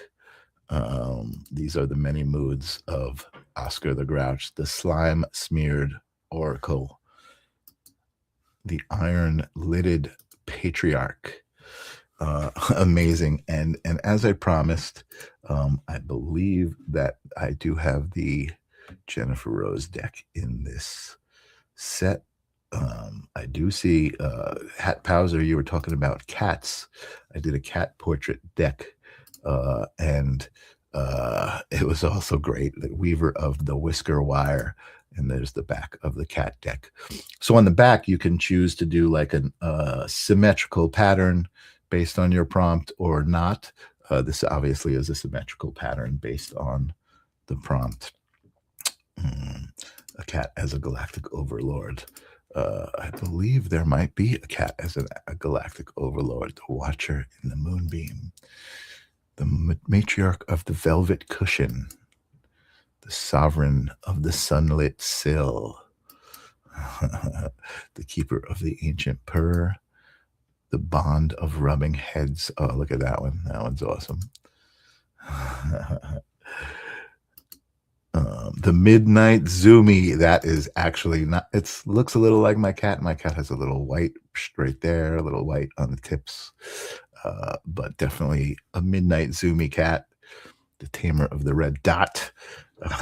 These are the many moods of Oscar the Grouch, the slime smeared oracle, the iron lidded patriarch. Amazing. And as I promised, I believe that I do have the Jennifer Rose deck in this set. I do see Hat Powser, you were talking about cats. I did a cat portrait deck. And it was also great. The Weaver of the Whisker Wire, and there's the back of the cat deck. So on the back, you can choose to do like a symmetrical pattern based on your prompt or not. This obviously is a symmetrical pattern based on the prompt. A cat as a galactic overlord. I believe there might be a cat as a galactic overlord, the Watcher in the Moonbeam. The matriarch of the velvet cushion, the sovereign of the sunlit sill, the keeper of the ancient purr, the bond of rubbing heads. Oh, look at that one. That one's awesome. The Midnight Zoomy. That is actually not, it looks a little like my cat. My cat has a little white right there, a little white on the tips. But definitely a Midnight Zoomy cat, the Tamer of the Red Dot.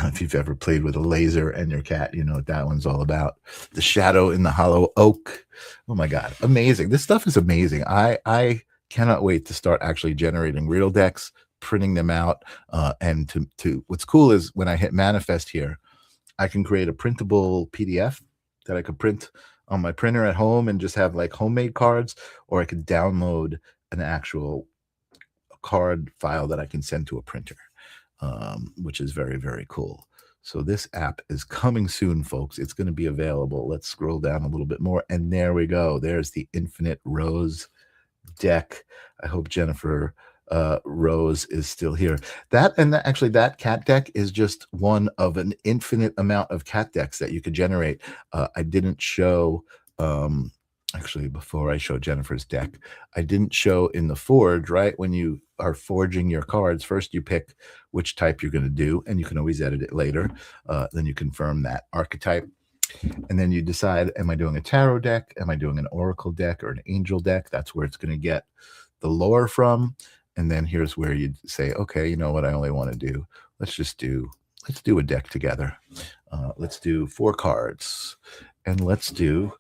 If you've ever played with a laser and your cat, you know what that one's all about. The Shadow in the Hollow Oak. Oh my God, amazing. This stuff is amazing. I cannot wait to start actually generating real decks, printing them out. And to what's cool is when I hit manifest here, I can create a printable PDF that I could print on my printer at home and just have like homemade cards, or I could download an actual card file that I can send to a printer, which is very, very cool. So this app is coming soon, folks. It's going to be available. Let's scroll down a little bit more. And there we go. There's the Infinite Rose deck. I hope Jennifer Rose is still here. Actually, that cat deck is just one of an infinite amount of cat decks that you could generate. I didn't show... Actually, before I show Jennifer's deck, I didn't show in the forge, right? When you are forging your cards, first you pick which type you're going to do, and you can always edit it later. Then you confirm that archetype. And then you decide, am I doing a tarot deck? Am I doing an oracle deck or an angel deck? That's where it's going to get the lore from. And then here's where you say, okay, you know what? I only want to do, let's do a deck together. Let's do 4 cards, and let's do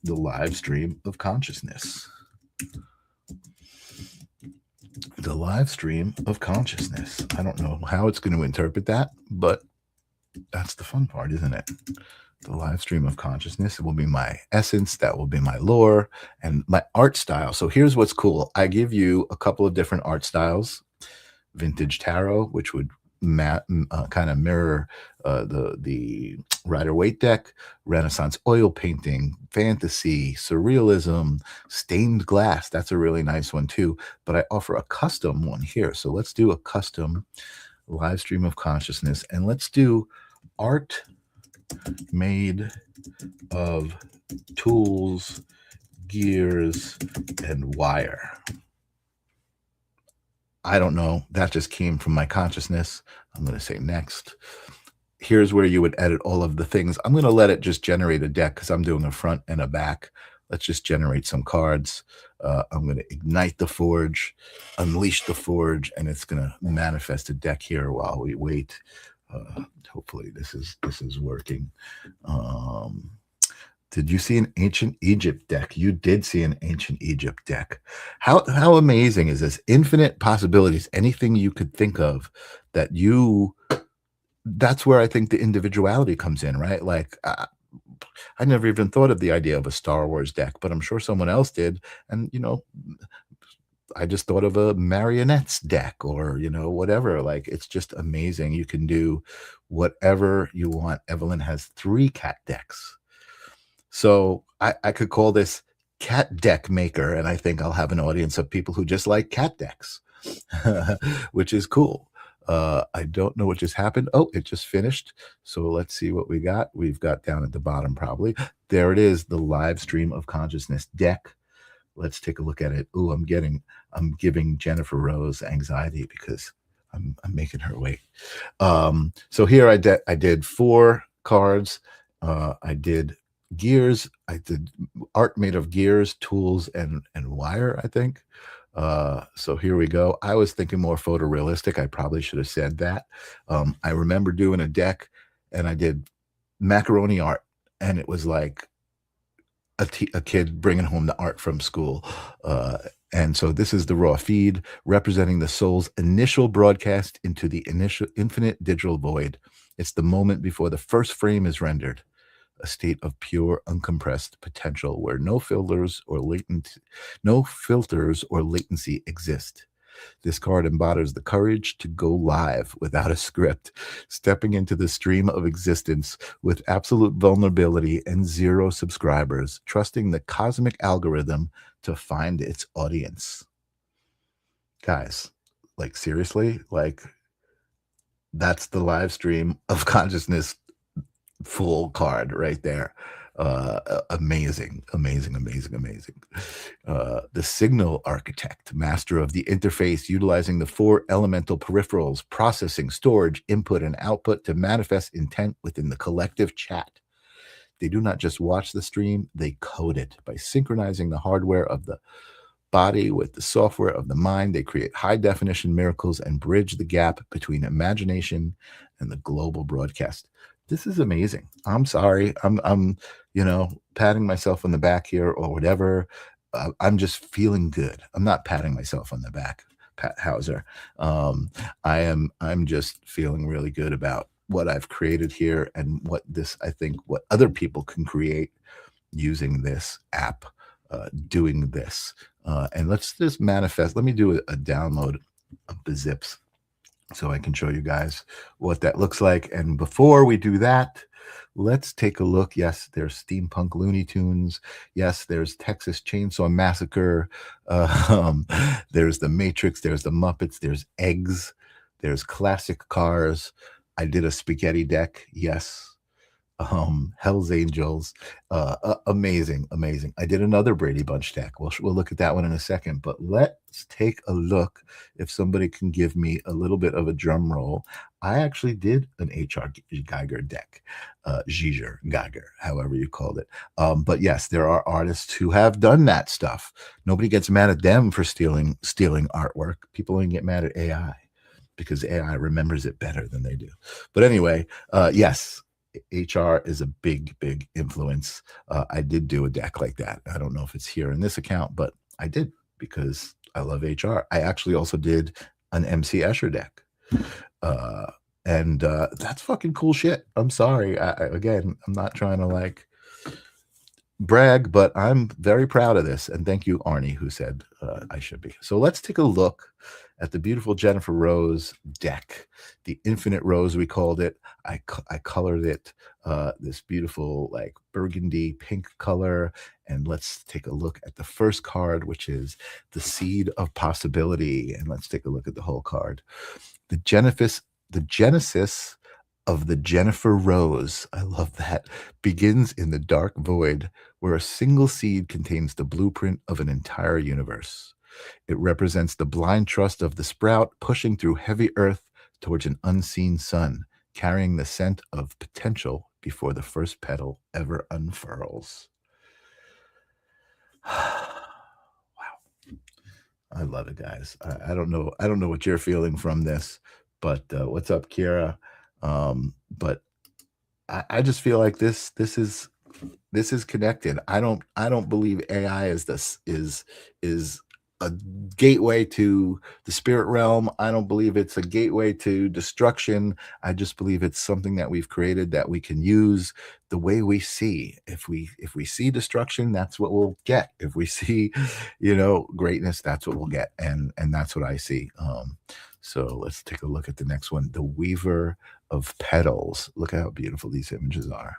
the live stream of consciousness. The live stream of consciousness. I don't know how it's going to interpret that, but that's the fun part, isn't it? The live stream of consciousness. It will be my essence. That will be my lore and my art style. So here's what's cool. I give you a couple of different art styles, vintage tarot, which would kind of mirror the Rider-Waite deck, Renaissance oil painting, fantasy, surrealism, stained glass. That's a really nice one too. But I offer a custom one here. So let's do a custom live stream of consciousness, and let's do art made of tools, gears, and wire. I don't know. That just came from my consciousness. I'm going to say next. Here's where you would edit all of the things. I'm going to let it just generate a deck because I'm doing a front and a back. Let's just generate some cards. I'm going to ignite the forge, unleash the forge, and it's going to manifest a deck here while we wait. Hopefully this is working. Did you see an ancient Egypt deck? You did see an ancient Egypt deck. How amazing is this? Infinite possibilities. Anything you could think of that that's where I think the individuality comes in, right? Like I never even thought of the idea of a Star Wars deck, but I'm sure someone else did. And, I just thought of a marionettes deck or, whatever. Like, it's just amazing. You can do whatever you want. Evelyn has 3 cat decks. So I could call this cat deck maker, and I think I'll have an audience of people who just like cat decks, which is cool. I don't know what just happened. Oh, it just finished. So let's see what we got. We've got down at the bottom probably. There it is, the live stream of consciousness deck. Let's take a look at it. Ooh, I'm giving Jennifer Rose anxiety because I'm making her wait. So here I did 4 cards. I did gears. I did art made of gears, tools, and wire, I think. So here we go. I was thinking more photorealistic. I probably should have said that. I remember doing a deck and I did macaroni art, and it was like a kid bringing home the art from school. And so this is the raw feed representing the soul's initial broadcast into the infinite digital void. It's the moment before the first frame is rendered, a state of pure uncompressed potential where no filters or latency exist. This card embodies the courage to go live without a script, stepping into the stream of existence with absolute vulnerability and 0 subscribers, trusting the cosmic algorithm to find its audience. Guys, like, seriously, like, that's the live stream of consciousness full card right there. Amazing. The signal architect, master of the interface, utilizing the 4 elemental peripherals, processing, storage, input, and output to manifest intent within the collective chat. They do not just watch the stream, they code it. By synchronizing the hardware of the body with the software of the mind, they create high-definition miracles and bridge the gap between imagination and the global broadcast. This is amazing. I'm sorry. I'm patting myself on the back here or whatever. I'm just feeling good. I'm not patting myself on the back, Pat Hauser. I'm just feeling really good about what I've created here and what other people can create using this app, doing this. And let's just manifest. Let me do a download of the zips so I can show you guys what that looks like. And before we do that, let's take a look. Yes, there's Steampunk Looney Tunes. Yes, there's Texas Chainsaw Massacre. There's The Matrix. There's The Muppets. There's Eggs. There's classic cars. I did a spaghetti deck. Yes. Hell's Angels. Amazing. I did another Brady Bunch deck. We'll look at that one in a second, but let's take a look. If somebody can give me a little bit of a drum roll, I actually did an H.R. Geiger deck, Geiger, however you called it. But yes, there are artists who have done that stuff. Nobody gets mad at them for stealing artwork. People only get mad at AI because AI remembers it better than they do. But anyway, yes. HR is a big influence. I did do a deck like that. I don't know if it's here in this account, but I did because I love HR. I actually also did an MC Escher deck. And that's fucking cool shit. I'm sorry. Again, I'm not trying to brag, but I'm very proud of this. And thank you, Arnie, who said I should be. So let's take a look at the beautiful Jennifer Rose deck, the Infinite Rose, we called it. I colored it this beautiful like burgundy pink color. And let's take a look at the first card, which is the Seed of Possibility. And let's take a look at the whole card. The genesis of the Jennifer Rose, I love that, begins in the dark void where a single seed contains the blueprint of an entire universe. It represents the blind trust of the sprout pushing through heavy earth towards an unseen sun, carrying the scent of potential before the first petal ever unfurls. Wow. I love it, guys. I don't know what you're feeling from this, but what's up, Kira? But I just feel like this is connected. I don't believe AI is a gateway to the spirit realm. I don't believe it's a gateway to destruction. I just believe it's something that we've created that we can use the way we see. If we see destruction, that's what we'll get. If we see, greatness, that's what we'll get. And that's what I see. So let's take a look at the next one. The Weaver of Petals. Look how beautiful these images are.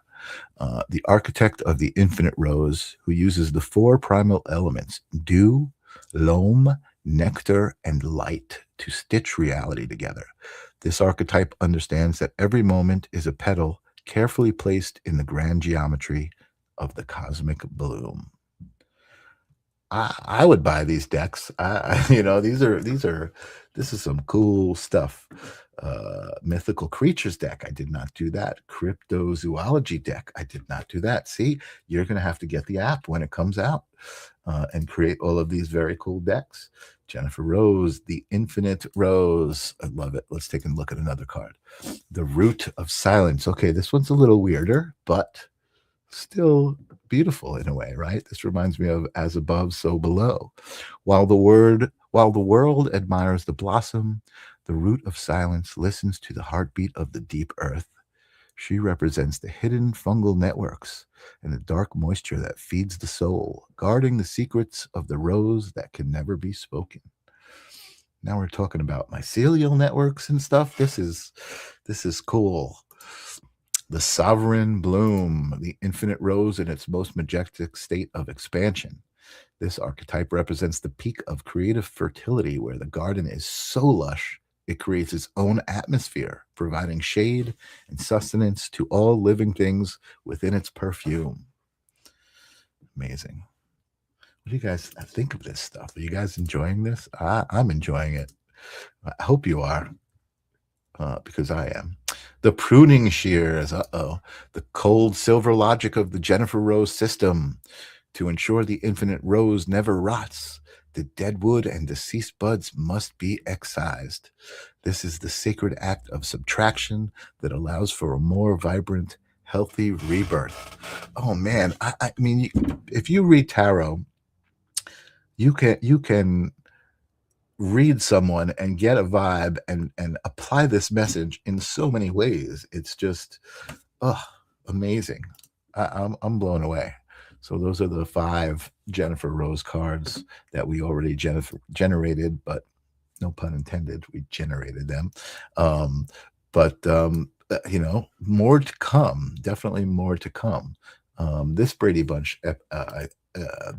The architect of the Infinite Rose, who uses the 4 primal elements, dew, loam, nectar, and light, to stitch reality together. This archetype understands that every moment is a petal carefully placed in the grand geometry of the cosmic bloom. I would buy these decks. This is some cool stuff. Mythical creatures deck. I did not do that. Cryptozoology deck. I did not do that. See, you're going to have to get the app when it comes out and create all of these very cool decks. Jennifer Rose, the Infinite Rose. I love it. Let's take a look at another card. The Root of Silence. Okay, this one's a little weirder, but still beautiful in a way, right? This reminds me of As Above, So Below. While the world admires the blossom, the root of silence listens to the heartbeat of the deep earth. She represents the hidden fungal networks and the dark moisture that feeds the soul, guarding the secrets of the rose that can never be spoken. Now we're talking about mycelial networks and stuff. This is cool. The Sovereign Bloom, the Infinite Rose in its most majestic state of expansion. This archetype represents the peak of creative fertility, where the garden is so lush, it creates its own atmosphere, providing shade and sustenance to all living things within its perfume. Amazing. What do you guys think of this stuff? Are you guys enjoying this? I'm enjoying it. I hope you are, because I am. The Pruning Shears. The cold silver logic of the Jennifer Rose system. To ensure the Infinite Rose never rots, the dead wood and deceased buds must be excised. This is the sacred act of subtraction that allows for a more vibrant, healthy rebirth. Oh man, I mean, if you read tarot, you can read someone and get a vibe and apply this message in so many ways. It's just amazing. I'm blown away. So those are the 5 Jennifer Rose cards that we already generated, but no pun intended, we generated them. More to come. Definitely more to come. This Brady Bunch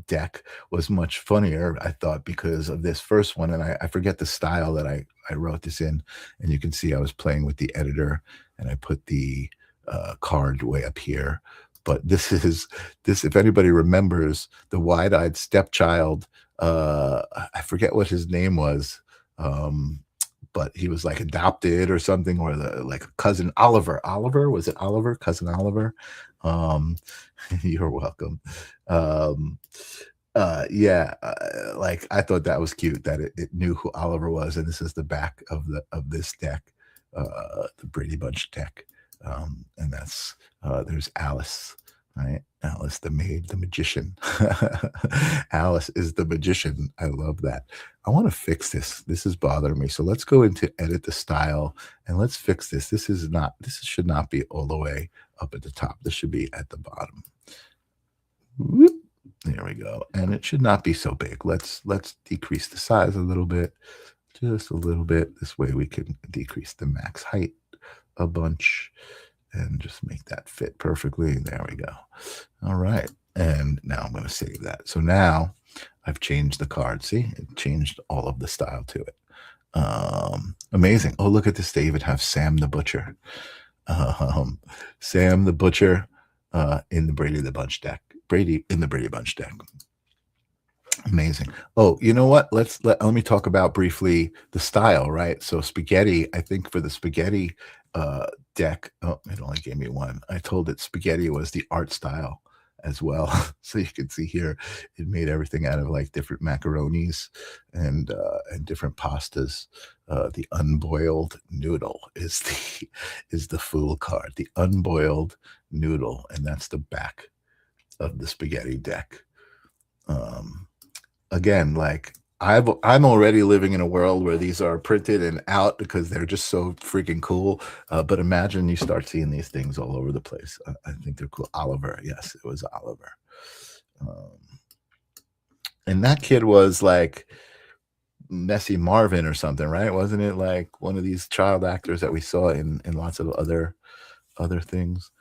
deck was much funnier, I thought, because of this first one, and I forget the style that I wrote this in, and you can see I was playing with the editor, and I put the card way up here. But this, if anybody remembers the wide-eyed stepchild, I forget what his name was, but he was like adopted or something, or like cousin Oliver. Was it Oliver? Cousin Oliver? You're welcome. Like I thought that was cute that it knew who Oliver was, and this is the back of this deck, the Brady Bunch deck, and that's there's Alice, right? Alice, the maid, the magician. Alice is the magician. I love that. I want to fix this. This is bothering me. So let's go into edit the style and let's fix this. This should not be all the way up at the top. This should be at the bottom. Whoop. There we go. And it should not be so big. Let's decrease the size a little bit, just a little bit. This way we can decrease the max height a bunch and just make that fit perfectly. There we go. All right. And now I'm going to save that. So now I've changed the card. See, it changed all of the style to it. Amazing. Oh, look at this. They even have Sam the Butcher. Sam the Butcher in the Brady the Bunch deck. Brady in the Brady Bunch deck. Amazing. Oh, you know what? Let me talk about briefly the style, right? So spaghetti, I think for the spaghetti deck, oh, it only gave me one. I told it spaghetti was the art style as well. So you can see here, it made everything out of like different macaronis and different pastas. The unboiled noodle is the fool card. The unboiled noodle, and that's the back of the spaghetti deck. Again, like I'm already living in a world where these are printed and out because they're just so freaking cool. But imagine you start seeing these things all over the place. I think they're cool. Oliver, yes, it was Oliver. And that kid was like Messy Marvin or something, right? Wasn't it like one of these child actors that we saw in lots of other things?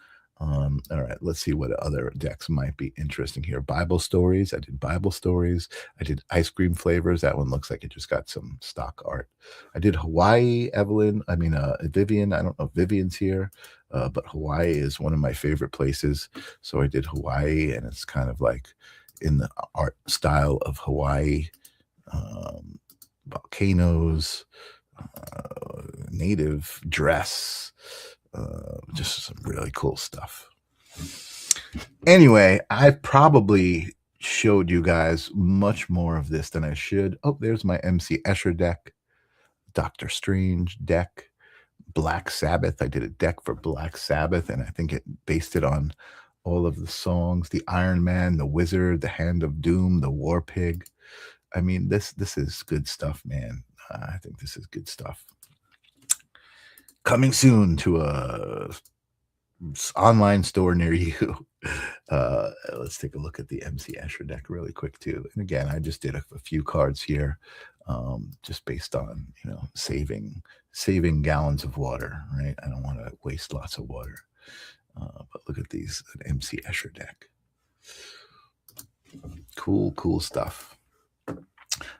All right, let's see what other decks might be interesting here. Bible stories. I did Bible stories. I did ice cream flavors. That one looks like it just got some stock art. I did Hawaii, Vivian. I don't know if Vivian's here, but Hawaii is one of my favorite places. So I did Hawaii, and it's kind of like in the art style of Hawaii. Volcanoes, native dress. Just some really cool stuff. Anyway, I probably showed you guys much more of this than I should. Oh, there's my MC Escher deck, Doctor Strange deck, Black Sabbath. I did a deck for Black Sabbath, and I think it based it on all of the songs, the Iron Man, the Wizard, the Hand of Doom, the War Pig. I mean, this is good stuff, man. I think this is good stuff. Coming soon to a online store near you. Let's take a look at the MC Escher deck really quick too. And again, I just did a few cards here, just based on saving gallons of water. Right, I don't want to waste lots of water. But look at these, an MC Escher deck. Cool stuff.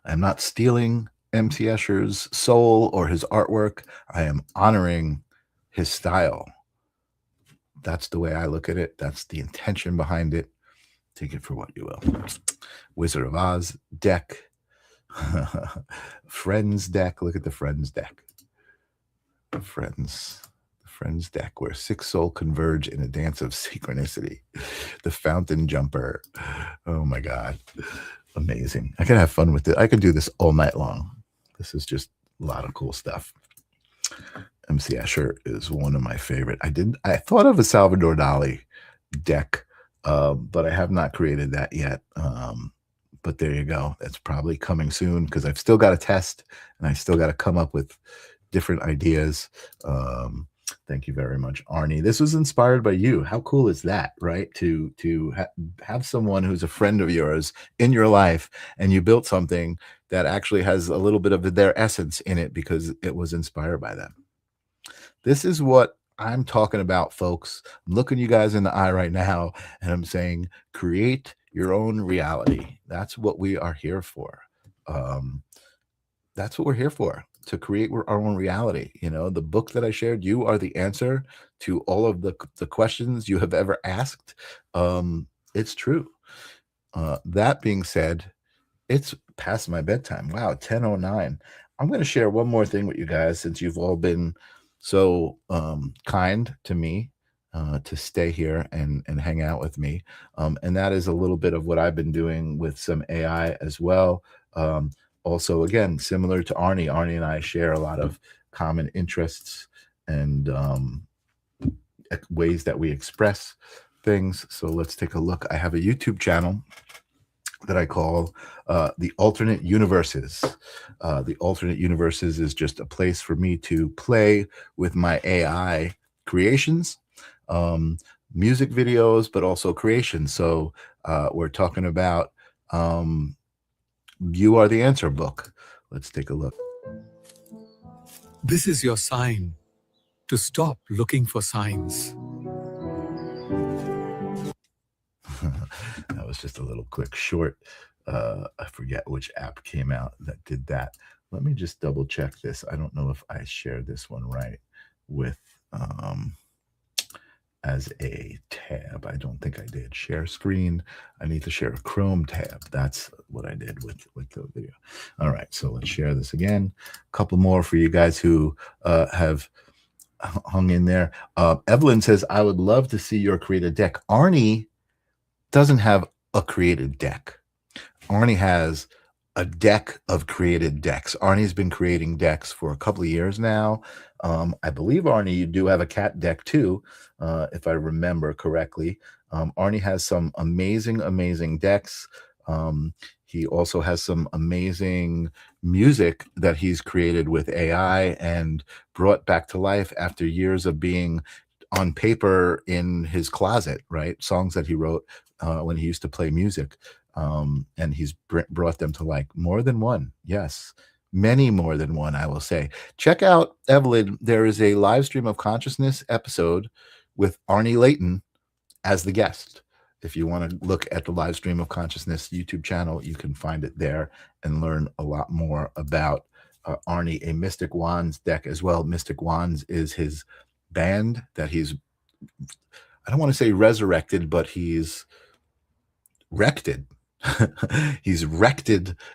I'm not stealing MC Escher's soul or his artwork. I am honoring his style. That's the way I look at it. That's the intention behind it. Take it for what you will. Wizard of Oz deck. Friends deck. Look at the Friends deck. The Friends deck where six souls converge in a dance of synchronicity. The Fountain Jumper. Oh my God. Amazing. I can have fun with it. I can do this all night long. This is just a lot of cool stuff. MC Escher is one of my favorite. I thought of a Salvador Dali deck, but I have not created that yet. But there you go. That's probably coming soon because I've still got to test and I still got to come up with different ideas. Thank you very much, Arnie. This was inspired by you. How cool is that, right? To have someone who's a friend of yours in your life and you built something that actually has a little bit of their essence in it because it was inspired by them. This is what I'm talking about, folks. I'm looking you guys in the eye right now and I'm saying, create your own reality. That's what we are here for. That's what we're here for. To create our own reality. The book that I shared, you are the answer to all of the questions you have ever asked. It's true. That being said, it's past my bedtime. Wow, 10:09. I'm going to share one more thing with you guys since you've all been so kind to me to stay here and hang out with me. And that is a little bit of what I've been doing with some AI as well. Also, again, similar to Arnie and I share a lot of common interests and ways that we express things. So let's take a look. I have a YouTube channel that I call The Alternate Universes. The Alternate Universes is just a place for me to play with my AI creations. music videos, but also creation. So we're talking about You Are the Answer book. Let's take a look. This is your sign to stop looking for signs. That was just a little quick short. I forget which app came out that did that. Let me just double check this. I don't know if I shared this one right with as a tab. I don't think I did. Share screen. I need to share a Chrome tab. That's what I did with the video. All right, so let's share this again. A couple more for you guys who have hung in there. Evelyn says, I would love to see your created deck. Arnie doesn't have a created deck. Arnie has a deck of created decks. Arnie's been creating decks for a couple of years now. I believe, Arnie, you do have a cat deck too, if I remember correctly. Arnie has some amazing decks. He also has some amazing music that he's created with AI and brought back to life after years of being on paper in his closet, right? Songs that he wrote when he used to play music. And he's brought them to like more than one. Yes, many more than one, I will say. Check out, Evelyn, there is a live stream of consciousness episode with Arnie Layton as the guest. If you want to look at the live stream of consciousness YouTube channel, you can find it there and learn a lot more about Arnie, a Mystic Wands deck as well. Mystic Wands is his band that he's, I don't want to say resurrected, but he's wrecked. He's wrecked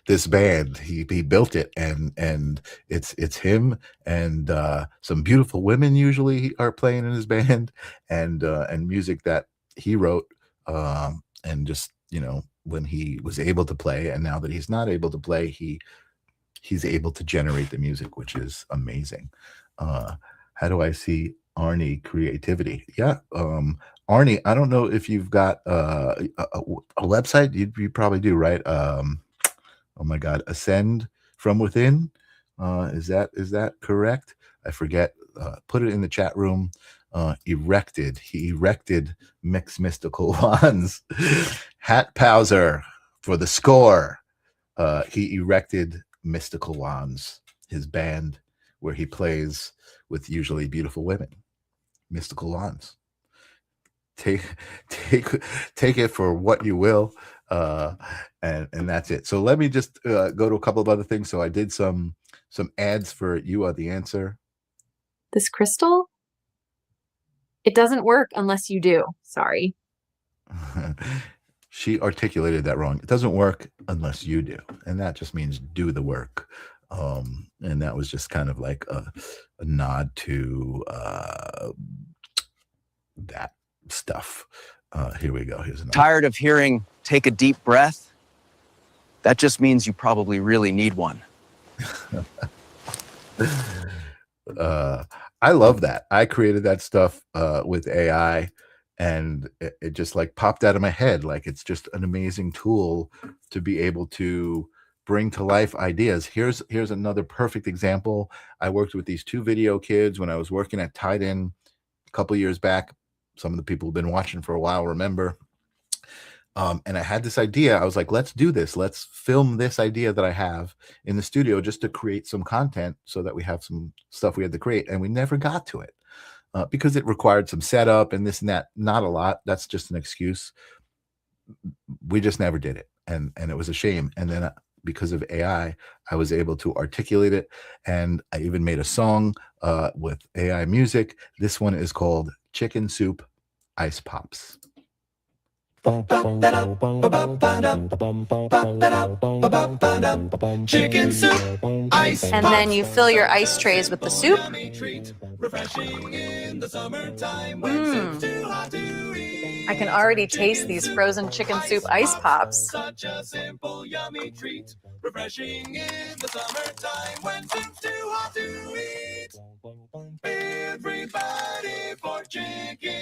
this band. He built it, and it's him and some beautiful women usually are playing in his band, and music that he wrote, and just, you know, when he was able to play, and now that he's not able to play, he's able to generate the music, which is amazing. How do I see Arnie creativity? Yeah. Arnie, I don't know if you've got a website. You probably do, right? Oh my God, Ascend from Within. Is that correct? I forget. Put it in the chat room. He erected Mixed Mystical Wands. Hat Powser for the score. He erected Mystical Wands, his band, where he plays with usually beautiful women. Mystical Wands. Take it for what you will, and that's it. So let me just go to a couple of other things. So I did some ads for You Are the Answer. This crystal, it doesn't work unless you do. Sorry. She articulated that wrong. It doesn't work unless you do, and that just means do the work. And that was just kind of like a nod to that stuff. Here we go. Here's another. Tired of hearing "take a deep breath"? That just means you probably really need one. I love that. I created that stuff with AI, and it just like popped out of my head. Like, it's just an amazing tool to be able to bring to life ideas. Here's another perfect example. I worked with these two video kids when I was working at Tied In a couple years back. Some of the people who've been watching for a while remember. And I had this idea. I was like, let's do this. Let's film this idea that I have in the studio just to create some content so that we have some stuff we had to create. And we never got to it because it required some setup and this and that. Not a lot. That's just an excuse. We just never did it. And it was a shame. And then because of AI, I was able to articulate it. And I even made a song with AI music. This one is called Chicken Soup Ice Pops. Chicken soup, ice. And then you fill your ice trays with the soup. I can already taste these frozen chicken soup ice pops. Such a simple, yummy treat. Refreshing in the summertime when it's too hot to eat. Everybody for chicken.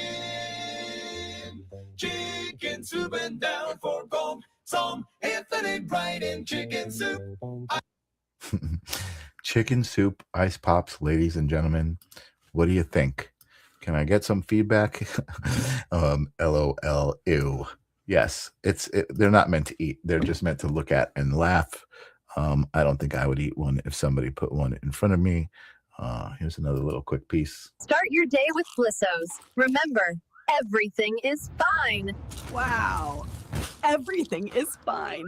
Chicken soup and down for gold. Some ethnic pride in chicken soup. Chicken Soup Ice Pops, ladies and gentlemen. What do you think? Can I get some feedback? LOL. Ew. Yes, they're not meant to eat. They're just meant to look at and laugh. I don't think I would eat one if somebody put one in front of me. Here's another little quick piece. Start your day with Blissos. Remember, everything is fine. Wow. Everything is fine.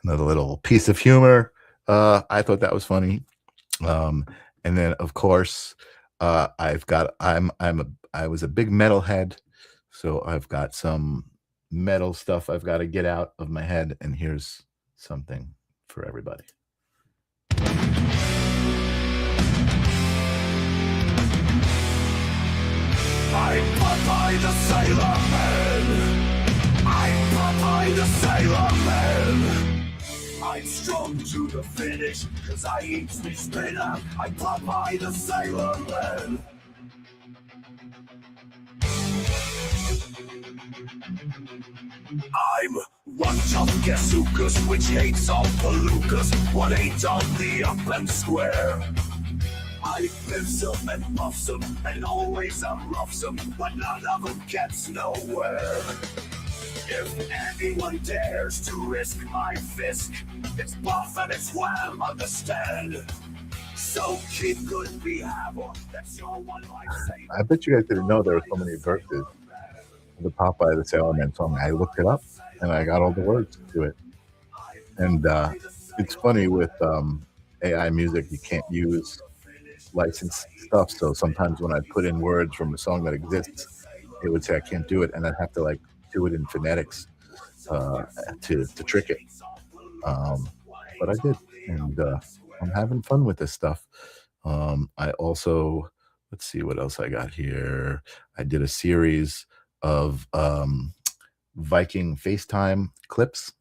Another little piece of humor. I thought that was funny. And then of course, I was a big metalhead, so I've got some metal stuff I've got to get out of my head, and here's something for everybody. I'm Popeye the Sailor Man. I'm Popeye the Sailor Man. I'm strong to the finish, cause I eat me spinner. I'm Popeye the Sailor Man. I'm one tough Gasukas, which hates all palookas. One ain't on the up and square. I biffs them and buffs them, and always I'm roughs them, but none of them gets nowhere. If anyone dares to risk my fisk, it's buff and it's wham, understand? So keep good behavior, that's your one life saving. I bet you guys didn't know there were so many verses of the Popeye the Sailor Man song. I looked it up, and I got all the words to it. And it's funny with AI music, you can't use licensed stuff, so sometimes when I put in words from a song that exists, it would say I can't do it, and I'd have to like do it in phonetics to trick it. But I did, and I'm having fun with this stuff. I also, let's see what else I got here. I did a series of Viking FaceTime clips.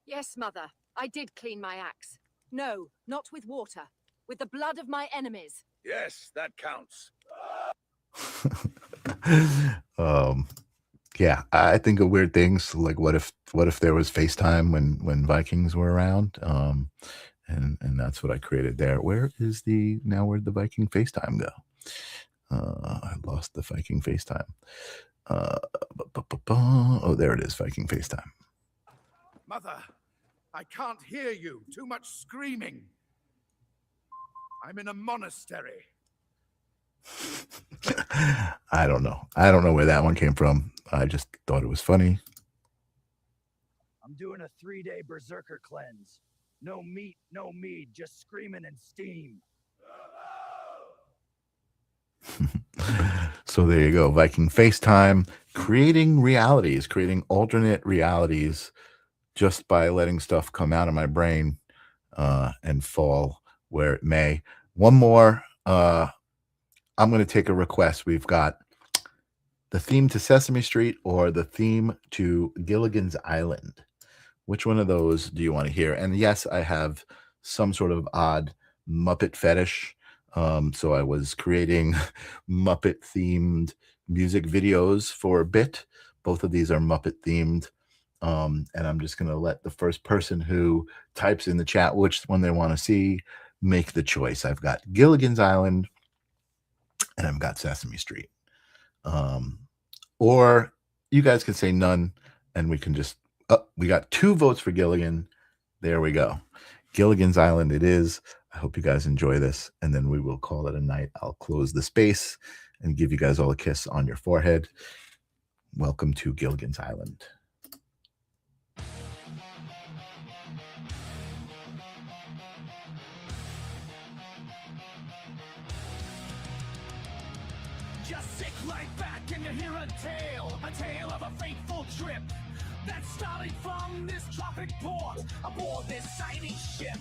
Yes, Mother, I did clean my axe. No, not with water. With the blood of my enemies. Yes, that counts. Yeah, I think of weird things like what if there was FaceTime when Vikings were around, and that's what I created there. Where'd the Viking FaceTime go? I lost the Viking FaceTime. Oh, there it is, Viking FaceTime. Mother, I can't hear you. Too much screaming. I'm in a monastery. I don't know. I don't know where that one came from. I just thought it was funny. I'm doing a 3-day berserker cleanse. No meat, no mead, just screaming and steam. So there you go. Viking FaceTime, creating realities, creating alternate realities just by letting stuff come out of my brain and fall where it may. One more. I'm going to take a request. We've got the theme to Sesame Street or the theme to Gilligan's Island. Which one of those do you want to hear? And yes, I have some sort of odd Muppet fetish. So I was creating Muppet themed music videos for a bit. Both of these are Muppet themed. And I'm just going to let the first person who types in the chat which one they want to see make the choice. I've got Gilligan's Island and I've got Sesame Street. Or you guys can say none and we can just, we got 2 votes for Gilligan. There we go. Gilligan's Island it is. I hope you guys enjoy this, and then we will call it a night. I'll close the space and give you guys all a kiss on your forehead. Welcome to Gilligan's Island. Just sit right back and you hear a tale of a fateful trip that started from this tropic port aboard this shiny ship.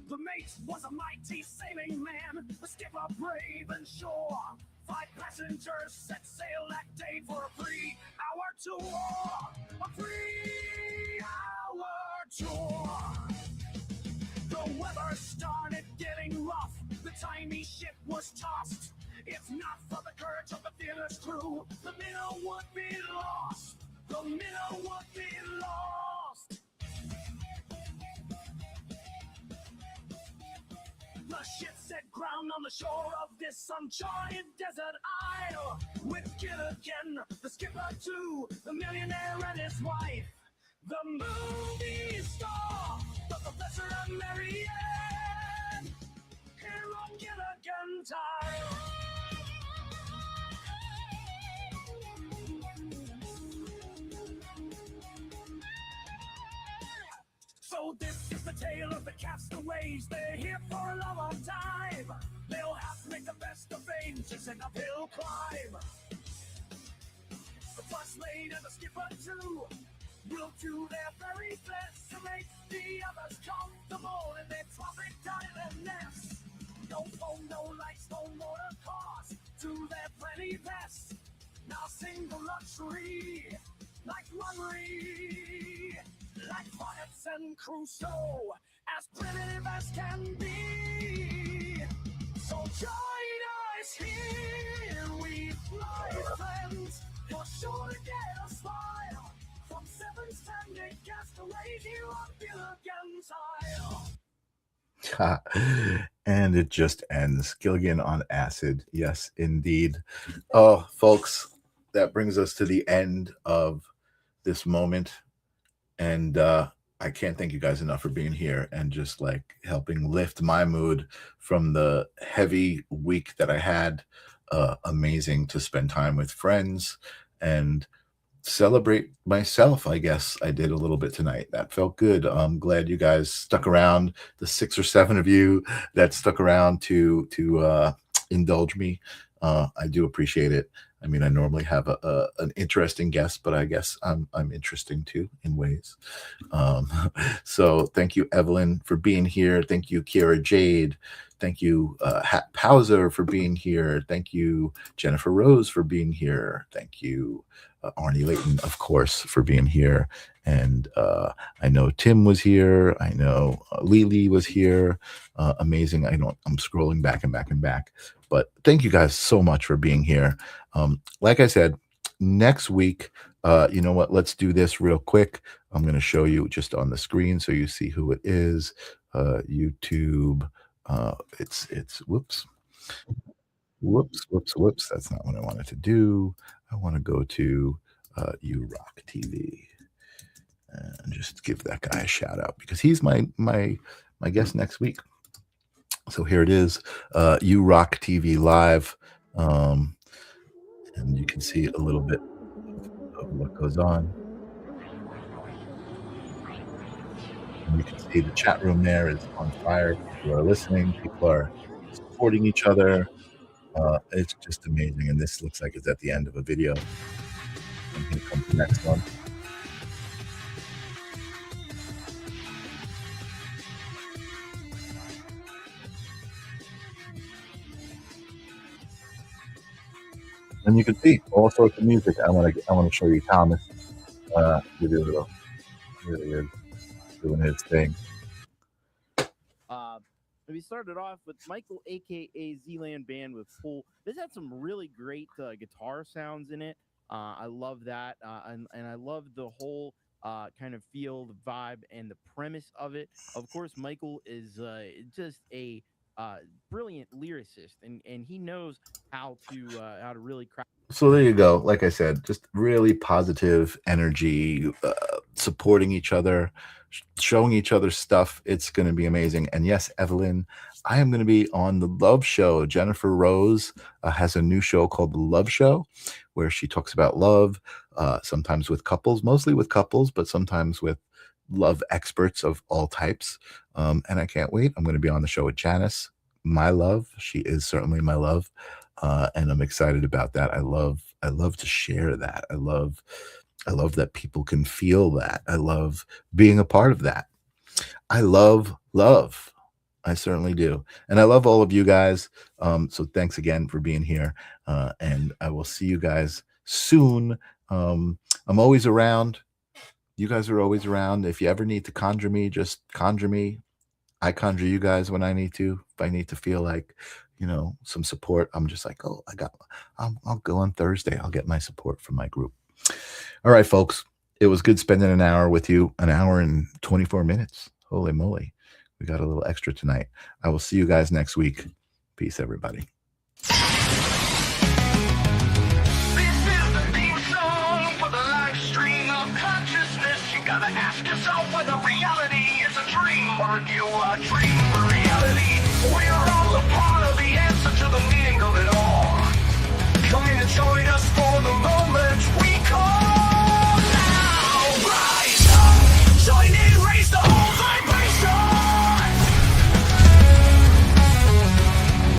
The mate was a mighty sailing man, a skipper brave and sure. 5 passengers set sail that day for a 3-hour tour. A 3-hour tour. The weather started getting rough. The tiny ship was tossed. If not for the courage of the fearless crew, the minnow would be lost. The minnow would be lost. The ship set ground on the shore of this uncharted desert isle. With Gilligan, the skipper too, the millionaire and his wife, the movie star, the professor and Marianne, here on Gilligan's Isle. So this is the tale of the castaways. They're here for a long time. They'll have to make the best of things. It's an uphill climb. The first mate and the skipper too will do their very best to make the others comfortable in their tropic island nest. No phone, no lights, no motor cars. To their plenty vests. Now sing the luxury like Lunry. Like Robinson Crusoe, as primitive as can be. So join us here, we fly friends, for sure to get a smile from seven stranded castaways here on Gilligan's Isle. And it just ends. Gilligan on acid. Yes, indeed. Oh, folks, that brings us to the end of this moment. And I can't thank you guys enough for being here and just like helping lift my mood from the heavy week that I had. Amazing to spend time with friends and celebrate myself. I guess I did a little bit tonight. That felt good. I'm glad you guys stuck around. The 6 or 7 of you that stuck around to indulge me. I do appreciate it. I mean, I normally have an interesting guest, but I guess I'm interesting too in ways. So thank you, Evelyn, for being here. Thank you, Kiera Jade. Thank you, Hat Pauser, for being here. Thank you, Jennifer Rose, for being here. Thank you, Arnie Layton, of course, for being here. And I know Tim was here. I know Lily was here. Amazing. I'm scrolling back and back and back. But thank you guys so much for being here. Like I said, next week, you know what? Let's do this real quick. I'm going to show you just on the screen so you see who it is. YouTube. It's whoops. That's not what I wanted to do. I want to go to You Rock TV and just give that guy a shout out because he's my guest next week. So here it is, You Rock TV Live, and you can see a little bit of what goes on. And you can see the chat room there is on fire. People are listening. People are supporting each other. It's just amazing. And this looks like it's at the end of a video. And here comes the next one. And you can see all sorts of music. I want to show you Thomas. Video really is doing his thing. We started off with Michael, aka Zealand Band, with Full. This had some really great guitar sounds in it. I love that, and I love the whole kind of feel, the vibe, and the premise of it. Of course, Michael is just a brilliant lyricist, and he knows how to really craft. So there you go. Like I said, just really positive energy, supporting each other, showing each other stuff. It's going to be amazing. And yes, Evelyn, I am going to be on The Love Show. Jennifer Rose has a new show called The Love Show, where she talks about love, sometimes with couples, mostly with couples, but sometimes with love experts of all types. And I can't wait. I'm going to be on the show with Janice, my love. She is certainly my love. And I'm excited about that. I love to share that. I love that people can feel that. I love being a part of that. I love love. I certainly do. And I love all of you guys. So thanks again for being here. And I will see you guys soon. I'm always around. You guys are always around. If you ever need to conjure me, just conjure me. I conjure you guys when I need to. If I need to feel like, you know, some support, I'm just like, oh, I'll go on Thursday. I'll get my support from my group. All right, folks. It was good spending an hour with you, an hour and 24 minutes. Holy moly. We got a little extra tonight. I will see you guys next week. Peace, everybody. This is the theme song for the live stream of consciousness. You gotta ask yourself whether reality is a dream or you are dreaming reality. We're all a part